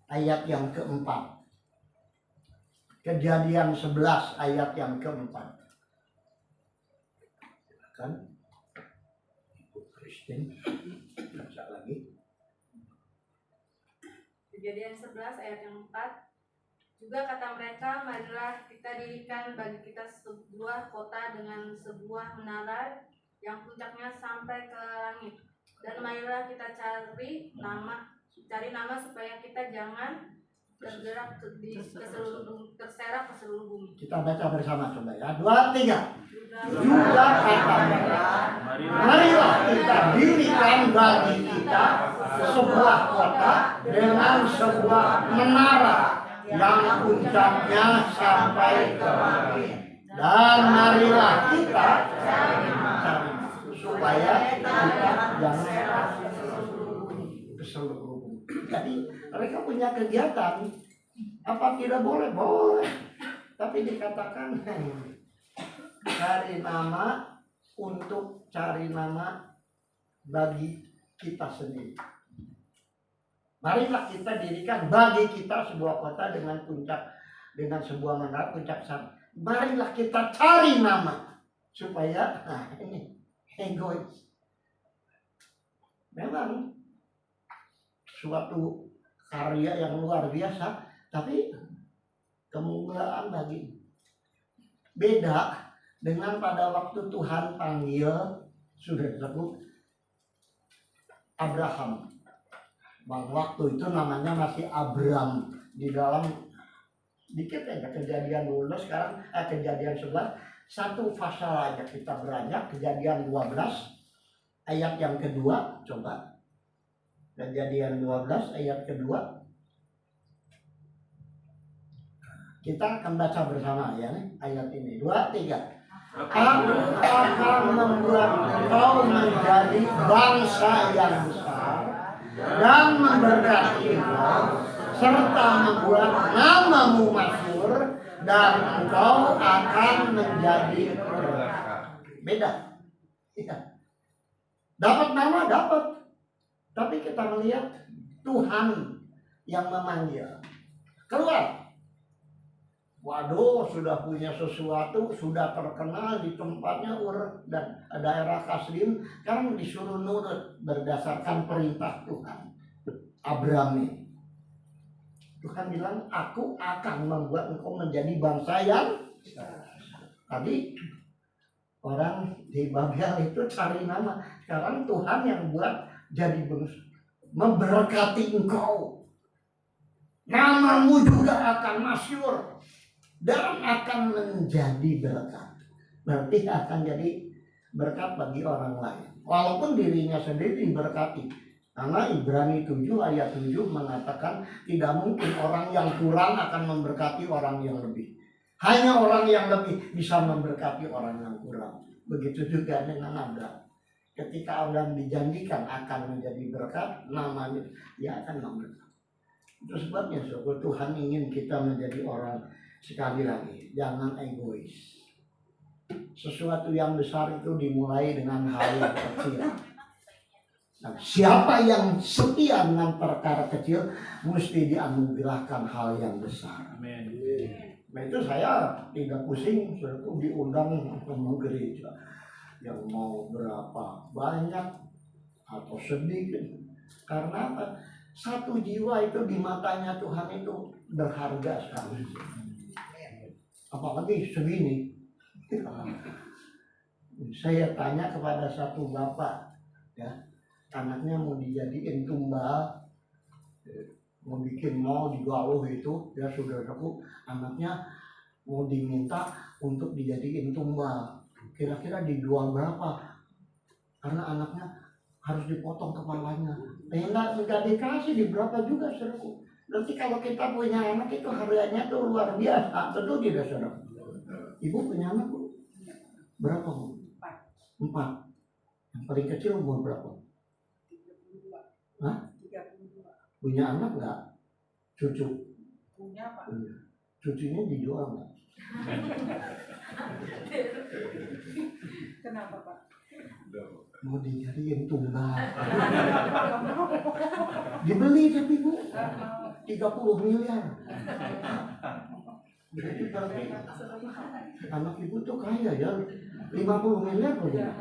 ayat yang keempat. Kejadian 11 ayat yang keempat. Kan Kristen baca lagi. Kejadian 11 ayat yang 4. Juga kata mereka, marilah kita dirikan bagi kita sebuah kota dengan sebuah menara yang puncaknya sampai ke langit. Dan marilah kita cari nama supaya kita jangan terserak ke seluruh bumi. Kita baca bersama coba ya. 2, 3. Juga kata mereka, marilah kita dirikan bagi kita sebuah kota dengan sebuah menara yang puncaknya sampai ke langit. Dan marilah kita cari supaya kita jangan ke seluruh bumi. Jadi mereka punya kegiatan. Apa tidak boleh? Boleh. Tapi dikatakan cari nama untuk cari nama bagi kita sendiri. Marilah kita dirikan bagi kita sebuah kota dengan puncak, dengan sebuah menara puncak sama. Marilah kita cari nama supaya ini egois. Memang suatu karya yang luar biasa, tapi kemuliaan bagi beda dengan pada waktu Tuhan panggil, sudah disebut Abraham. Bang, waktu itu namanya masih Abram. Di dalam dikit aja Kejadian 12, sekarang Kejadian 11, satu pasal aja kita beranjak. Kejadian 12 ayat yang kedua, coba. Kejadian 12 ayat kedua. Kita akan baca bersama ya, ayat ini. 2, 3. Aku akan membuat engkau menjadi bangsa yang besar dan memberkati engkau, serta membuat namamu masyhur, dan engkau akan menjadi berkat. Beda. Ya. Dapat nama, dapat. Tapi kita melihat Tuhan yang memanggil. Keluar. Waduh, sudah punya sesuatu, sudah terkenal di tempatnya Ur dan daerah Kasdim. Sekarang disuruh nurut berdasarkan perintah Tuhan. Abram ini. Tuhan bilang, aku akan membuat engkau menjadi bangsa yang tadi orang di Babel itu cari nama. Sekarang Tuhan yang buat jadi bangsa, memberkati engkau. Namamu juga akan masyhur. dan akan menjadi berkat. Berarti akan jadi berkat bagi orang lain. Walaupun dirinya sendiri diberkati. Karena Ibrani 7 ayat 7 mengatakan tidak mungkin orang yang kurang akan memberkati orang yang lebih. Hanya orang yang lebih bisa memberkati orang yang kurang. Begitu juga dengan Abraham. Ketika Abraham dijanjikan akan menjadi berkat, namanya dia akan memberkati. Itu sebabnya Tuhan ingin kita menjadi orang, sekali lagi, jangan egois. Sesuatu yang besar itu dimulai dengan hal yang kecil. Nah, siapa yang setia dengan perkara kecil mesti dianugerahkan hal yang besar. Amin. Nah, itu saya tidak pusing, suatu diundang ke gereja yang mau berapa banyak atau sedikit. Karena apa? Satu jiwa itu di matanya Tuhan itu berharga sekali. Apalagi segini. Saya tanya kepada satu bapak, ya, anaknya mau dijadiin tumbal, mau bikin mall di Galuh itu, ya saudaraku, anaknya mau diminta untuk dijadiin tumbal. Kira-kira dijual berapa? Karena anaknya harus dipotong kepalanya. Enggak dikasih di berapa juga, saudaraku. Berarti kalau kita punya anak itu harganya tuh luar biasa, betul tidak, saudara? Ibu punya anak, Bu? Berapa, Bu? 4. Yang paling kecil umur berapa? 32. Hah? 32. Punya anak nggak? Cucu? Punya, Pak. Cucunya dijual nggak? Kenapa, Pak? Mau dijadiin tumbal. Dibeli tapi, Bu. 30 miliar. Jadi berarti anak ibu tuh kaya ya, 50 miliar loh ya.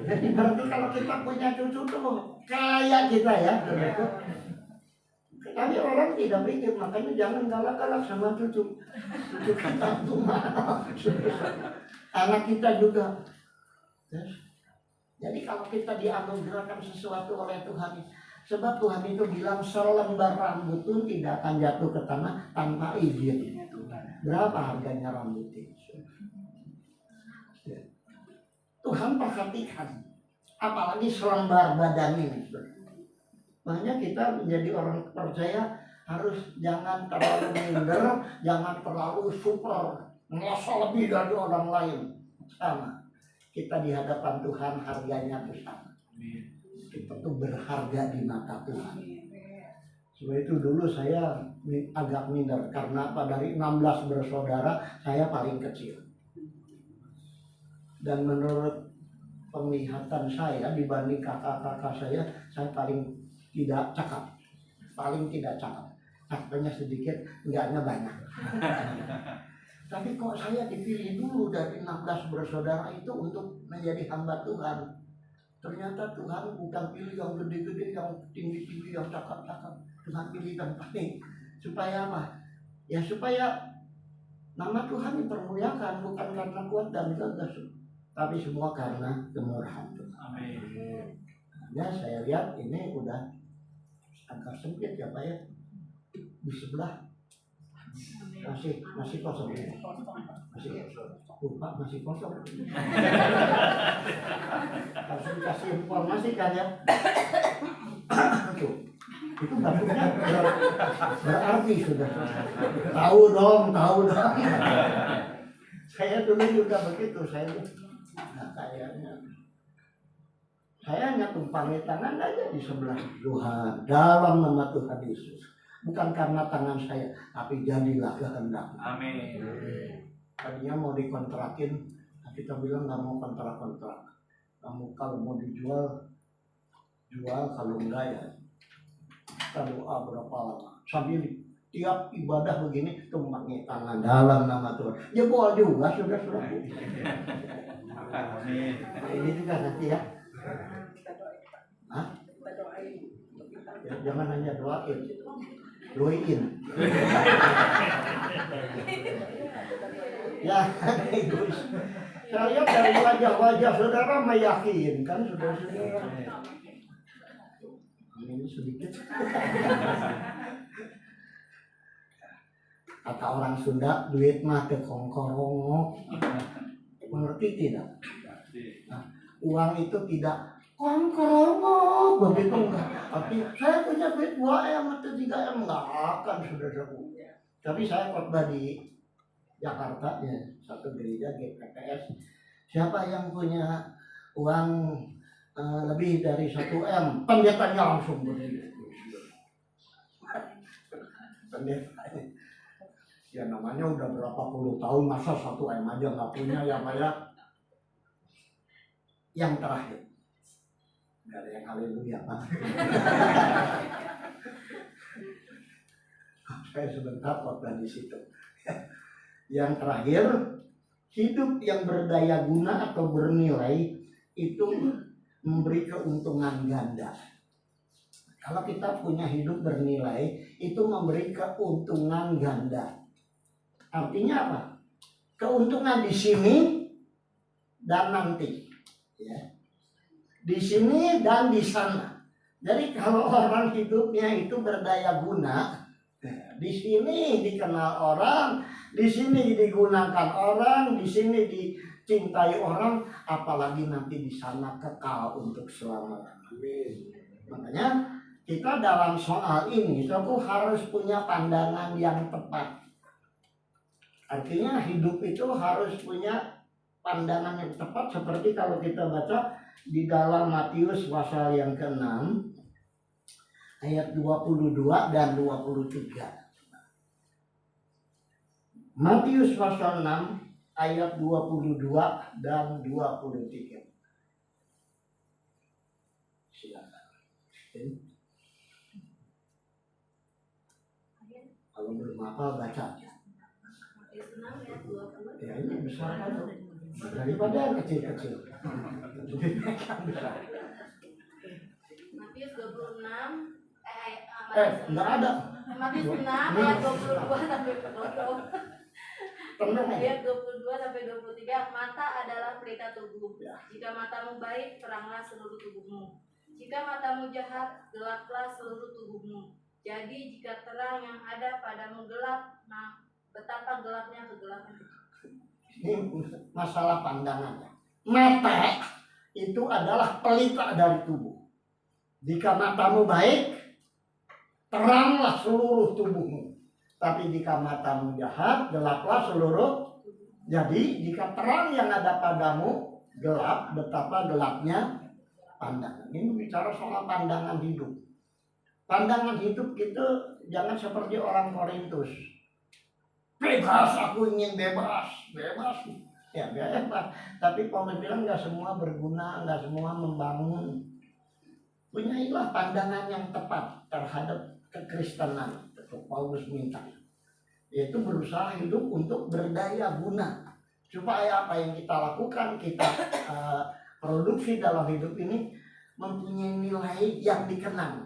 Jadi berarti kalau kita punya cucu tuh kaya kita ya. Tapi orang tidak pikir, makanya jangan galak-galak sama cucu. Cucu kita tuh mana? Anak kita juga. Jadi kalau kita dianugerahkan sesuatu oleh Tuhan, sebab Tuhan itu bilang selembar rambut pun tidak akan jatuh ke tanah tanpa izin. Berapa harganya rambut itu? Tuhan perhatikan, apalagi selembar badan ini. Makanya kita menjadi orang percaya harus jangan terlalu minder, jangan terlalu super, ngelosol lebih dari orang lain. Sama, kita di hadapan Tuhan harganya bersama. Kita tuh berharga di mata Tuhan. Sebab itu dulu saya agak minder karena apa, dari 16 bersaudara saya paling kecil. Dan menurut penglihatan saya dibanding kakak-kakak saya paling tidak cakap. Paling tidak cakap. Cakapnya sedikit, enggaknya banyak. Tapi kok saya dipilih dulu dari 16 bersaudara itu untuk menjadi hamba Tuhan. Ternyata Tuhan bukan pilih yang gede-gede, yang tinggi-tinggi, yang cakap-cakap. Tuhan pilih yang paling. Supaya apa? Ya supaya nama Tuhan dipermuliakan, bukan karena kuat dan gagah, tapi semua karena kemurahan Tuhan. Amin. Ya saya lihat ini udah agak sempit ya Pak ya. Di sebelah masih kosong ya. Pak masih kosong. Harus dikasih informasi kan ya. Itu bentuknya berarti sudah. Tahu dong. Saya dulu juga begitu, kayaknya. Saya hanya tumpangi tangan aja di sebelah Tuhan dalam nama Tuhan Yesus. Bukan karena tangan saya, tapi jadilah kehendak. Amin. Tadinya mau dikontrakin, kita bilang nggak mau kontrak. Kamu kalau mau dijual, kalau enggak ya kita doa berapa lama. Sambil tiap ibadah begini tumpangi tangan dalam nama Tuhan. Jebol juga sudah. Amin. Ini juga nanti ya. Hah? Ya, jangan hanya doain. Ya, egois. Saya lihat dari wajah-wajah saudara meyakinkan saudara-saudara. Ini sedikit. Kata orang Sunda, duit mah teu kongkorong. Mengerti tidak? Nah, uang itu tidak kongkorong begitu enggak. Tapi saya punya duit 2M atau 3M enggak akan saudaraku. Tapi saya khotbah di Jakarta ya, satu gereja GPPS. Siapa yang punya uang lebih dari 1M, pendetanya langsung berdiri. Pendeta ya namanya udah berapa puluh tahun, masa 1M aja nggak punya ya Pak ya. Yang terakhir, nggak ada yang haleluya Pak. Saya sebentar khotbah di situ. Yang terakhir, hidup yang berdaya guna atau bernilai itu memberi keuntungan ganda. Kalau kita punya hidup bernilai, itu memberi keuntungan ganda. Artinya apa? Keuntungan di sini dan nanti, ya. Di sini dan di sana. Jadi kalau orang hidupnya itu berdaya guna, di sini dikenal orang, di sini digunakan orang, di sini dicintai orang, apalagi nanti di sana kekal untuk selama-lamanya. Makanya kita dalam soal ini itu harus punya pandangan yang tepat. Artinya hidup itu harus punya pandangan yang tepat, seperti kalau kita baca di dalam Matius pasal yang ke-6 ayat 22 dan 23. Matius pasal 6 ayat 22 dan 23. Silakan. Kalau belum hafal baca aja. Matius 6 ayat 20. Ya ini besar kan daripada yang kecil-kecil. Lebih baik yang besar. Matius 26 Enggak ada. Matius 6 ayat 22 sampai 20. Tenang aja. Ayat 22 sampai 23, mata adalah pelita tubuh. Ya. Jika matamu baik, teranglah seluruh tubuhmu. Jika matamu jahat, gelaplah seluruh tubuhmu. Jadi jika terang yang ada padamu gelap, nah betapa gelapnya kegelapan. Ini masalah pandangan. Mata itu adalah pelita dari tubuh. Jika matamu baik, teranglah seluruh tubuhmu. Tapi jika matamu jahat, gelaplah seluruh. Jadi jika terang yang ada padamu gelap, betapa gelapnya pandangan. Ini bicara soal pandangan hidup. Pandangan hidup itu jangan seperti orang Korintus. Bebas, aku ingin bebas. Ya bebas. Tapi Paulus bilang nggak semua berguna, nggak semua membangun. Punyailah pandangan yang tepat terhadap kekristenan. Paulus minta, yaitu berusaha hidup untuk berdaya guna, supaya apa yang kita lakukan, kita produksi dalam hidup ini mempunyai nilai yang dikenang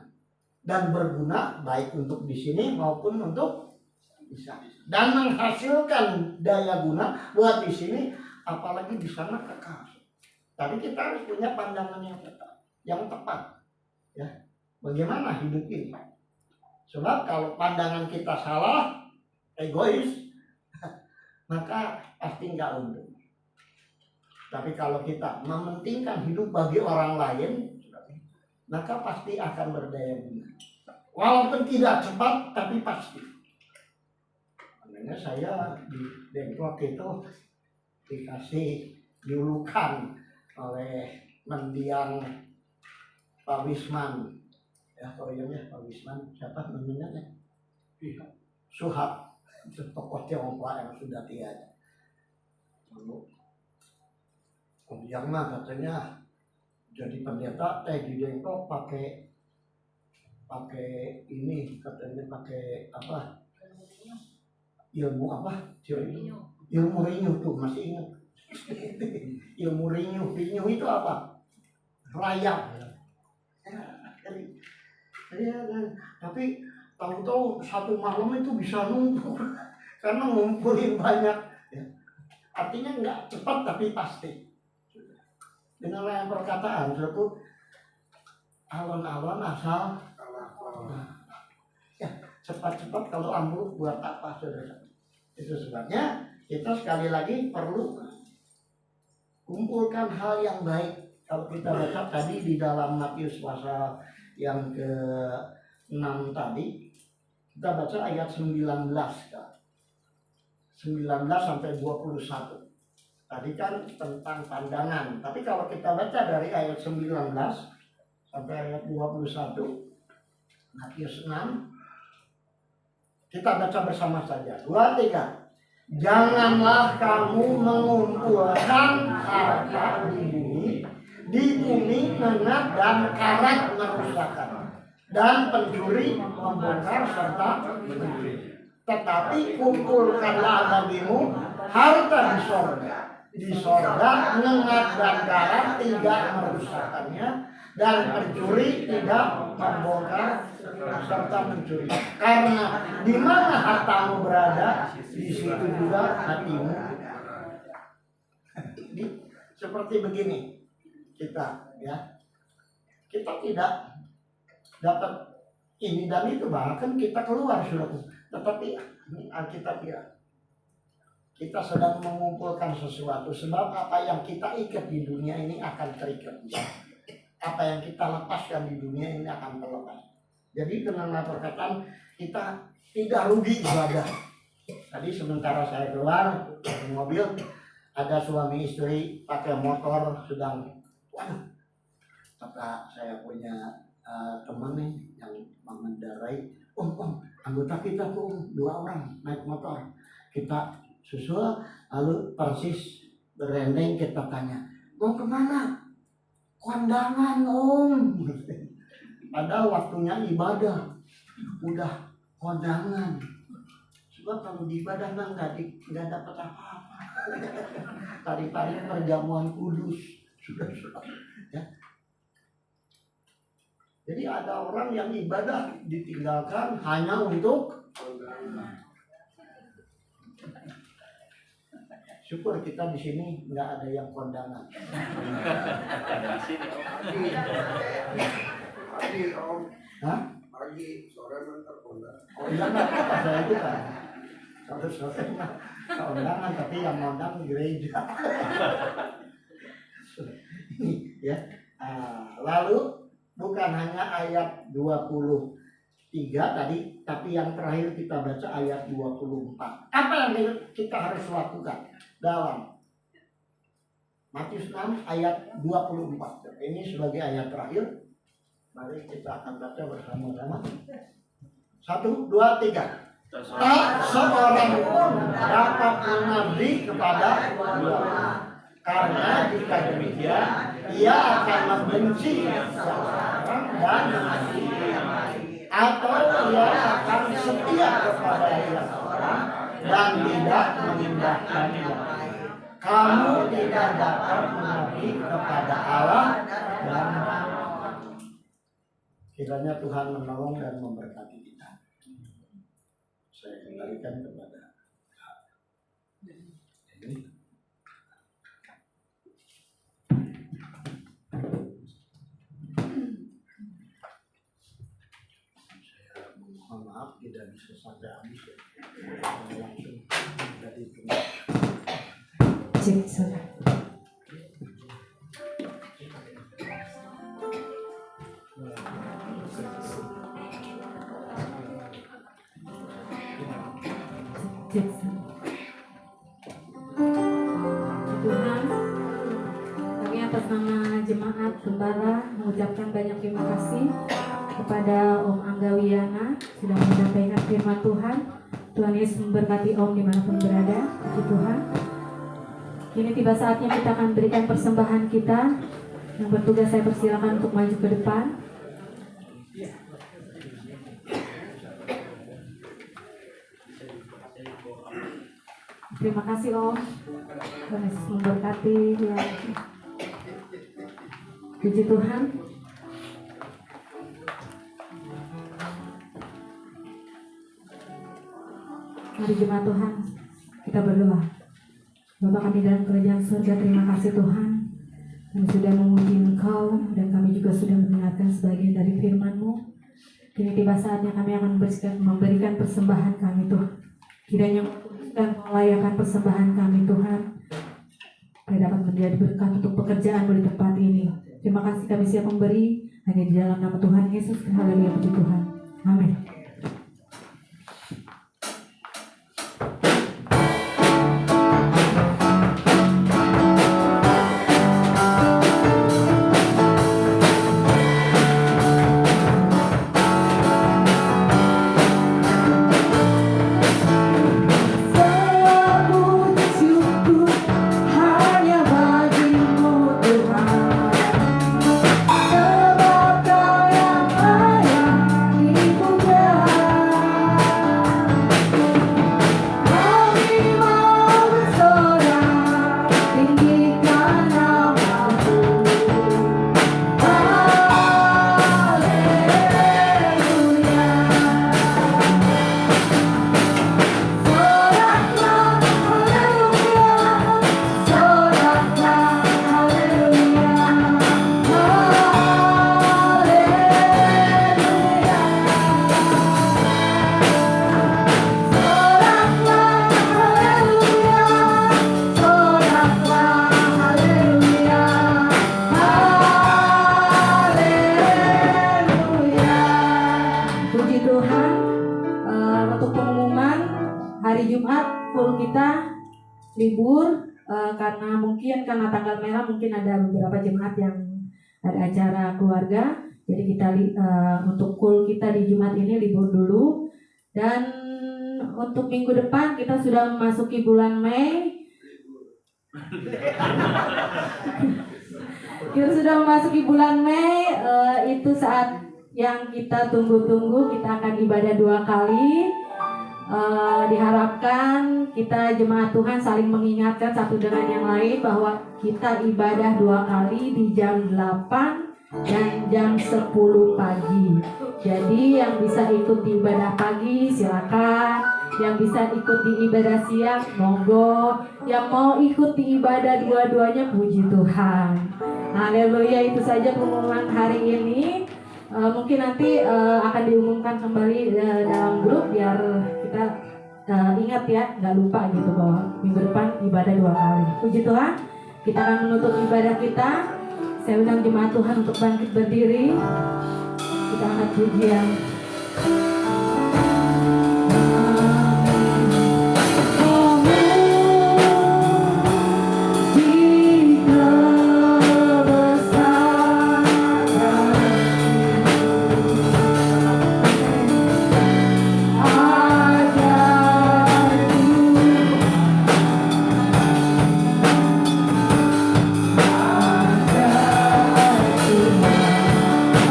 dan berguna baik untuk di sini maupun untuk di sana, dan menghasilkan daya guna buat di sini apalagi di sana kekal. Tapi kita harus punya pandangan yang tepat, ya. Bagaimana hidup ini? Sebab kalau pandangan kita salah, egois, maka pasti nggak untung. Tapi kalau kita mementingkan hidup bagi orang lain, maka pasti akan berdaya guna. Walaupun tidak cepat, tapi pasti. Makanya saya di Depok itu dikasih julukan oleh mendiang Pak Wisman. Ya, koreanya Pak Wisman, siapa namanya? Suhab, itu tokoh Tionghoa yang sudah tiada. Lalu, yang mah katanya jadi pendeta di Depok pakai ini, katanya pakai apa? Ilmu apa? Ilmu rinyu tuh masih ingat? Ilmu rinyu itu apa? Rayap. Ya, tapi tahu-tahu satu malam itu bisa numpuk karena ngumpulin banyak. Ya. Artinya nggak cepat tapi pasti. Dengan lain perkataan, suatu alon-alon asal. Nah, ya, cepat-cepat kalau ambruk buat apa, saudara? Itu sebabnya kita sekali lagi perlu kumpulkan hal yang baik. Kalau kita baca tadi di dalam Matius pasal yang ke-6 tadi, kita baca ayat 19 kan? 19 sampai 21. Tadi kan tentang pandangan. Tapi kalau kita baca dari ayat 19 sampai ayat 21, Matius 6, kita baca bersama saja. 2, 3. Janganlah kamu mengumpulkan harta di bumi nengat dan karat merusakkan, dan pencuri membongkar serta mencuri. Tetapi kumpulkanlah bagimu harta di sorga. Di sorga nengat dan karat tidak merusakkannya, dan pencuri tidak membongkar serta mencuri. Karena di mana hartamu berada, di situ juga hatimu. Seperti begini kita, ya, kita tidak dapat ini dan itu, bahkan kita keluar sudah. Tetapi ini Alkitab ya, kita sedang mengumpulkan sesuatu, sebab apa yang kita ikat di dunia ini akan terikat. Apa yang kita lepaskan di dunia ini akan terlepas. Jadi dengan perkataan kita tidak rugi ibadah. Tadi sementara saya keluar dari mobil, ada suami istri pakai motor sedang, waduh, kata saya punya teman nih yang mengendarai, anggota kita tuh 2 orang naik motor, kita susul, lalu persis berendeng, kita tanya, mau kemana? Kondangan om. Padahal waktunya ibadah, udah kondangan. Sebab kalau di ibadah nggak dapat apa-apa. Tadi-tadi perjamuan kudus sudah. Ya. Jadi ada orang yang ibadah ditinggalkan hanya untuk syukur kita di sini nggak ada yang kondangan. Pagi om. Hah? Pagi sore bentar kondangan. Oh iya nggak apa saya itu kan. Sore kondangan tapi yang ngundang gereja. Ini ya. Lalu bukan hanya ayat 23 tadi, tapi yang terakhir kita baca ayat 24. Apa yang kita harus lakukan dalam Matius 6 ayat 24? Ini sebagai ayat terakhir. Mari kita akan baca bersama-sama. 1, 2, 3. Tak seorang pun dapat mengabdi kepada dua, karena jika demikian ia akan membenci seorang dan mengasihi yang lain, atau ia akan setia kepada yang seorang dan tidak mengindahkan yang lain. Kamu tidak dapat mengabdi kepada Allah dan mammon. Kiranya Tuhan menolong dan memberkati kita. Saya kembalikan kepada ini. Saya mohon maaf tidak bisa sampai habis ya. Langsung dari itu. Cek saudara. Tuhan, kami atas nama jemaat Gembala mengucapkan banyak terima kasih kepada Om Angga Wiyana sudah menyampaikan firman Tuhan. Tuhan Yesus memberkati Om dimanapun berada. Puji Tuhan. Kini tiba saatnya kita akan berikan persembahan kita. Yang bertugas saya persilakan untuk maju ke depan. Terima kasih Om. Tuhan Yesus memberkati ya. Puji Tuhan. Mari jemaat Tuhan, kita berdoa. Bapa kami dalam kerajaan surga, terima kasih Tuhan. Kami sudah memuji Engkau dan kami juga sudah mendengarkan sebagian dari firman-Mu. Kini tiba saatnya kami akan memberikan persembahan kami Tuhan. Kiranya dan melayangkan persembahan kami Tuhan. Supaya dapat menjadi berkat untuk pekerjaan di tempat ini. Terima kasih kami siap memberi hanya di dalam nama Tuhan Yesus. Haleluya, puji Tuhan. Amin. Karena tanggal merah mungkin ada beberapa jemaat yang ada acara keluarga, jadi kita untuk kul kita di Jumat ini libur dulu. Dan untuk minggu depan kita sudah memasuki bulan Mei. Kita sudah memasuki bulan Mei, itu saat yang kita tunggu-tunggu. Kita akan ibadah 2 kali. Diharapkan kita jemaat Tuhan saling mengingatkan satu dengan yang lain bahwa kita ibadah 2 kali di jam 8 dan jam 10 pagi. Jadi yang bisa ikut di ibadah pagi silakan, yang bisa ikut di ibadah siang monggo, yang mau ikut di ibadah dua-duanya puji Tuhan. Haleluya, itu saja pengumuman hari ini. Mungkin nanti akan diumumkan kembali dalam grup biar kita ingat ya, nggak lupa gitu bahwa minggu depan ibadah 2 kali. Puji Tuhan, kita akan menutup ibadah kita. Saya undang jemaat Tuhan untuk bangkit berdiri. Kita angkat pujian.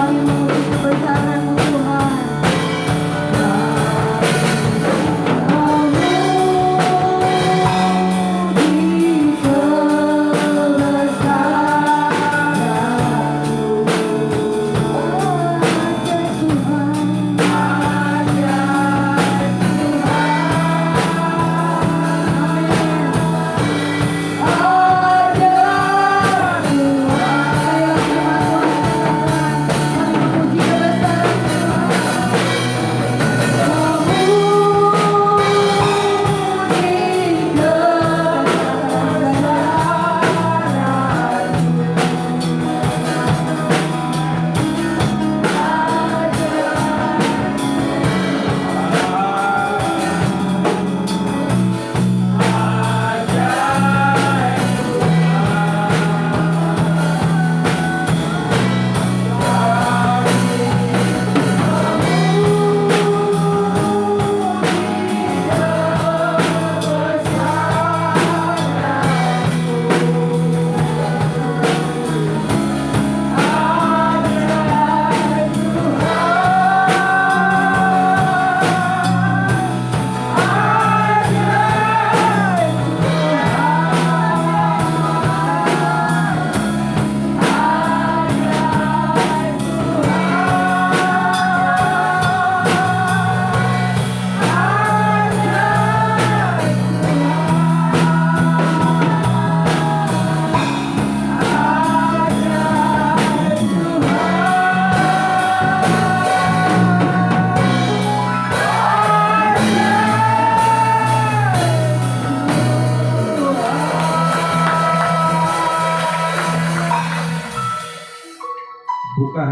Kami memuji kebesaran-Mu Tuhan.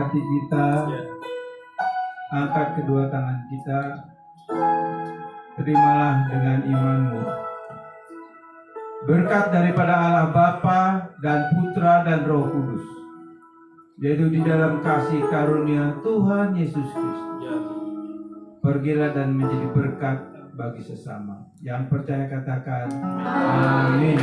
hati kita, angkat kedua tangan kita, terimalah dengan imanmu. Berkat daripada Allah Bapa dan Putra dan Roh Kudus, yaitu di dalam kasih karunia Tuhan Yesus Kristus, pergilah dan menjadi berkat bagi sesama. Yang percaya katakan amin.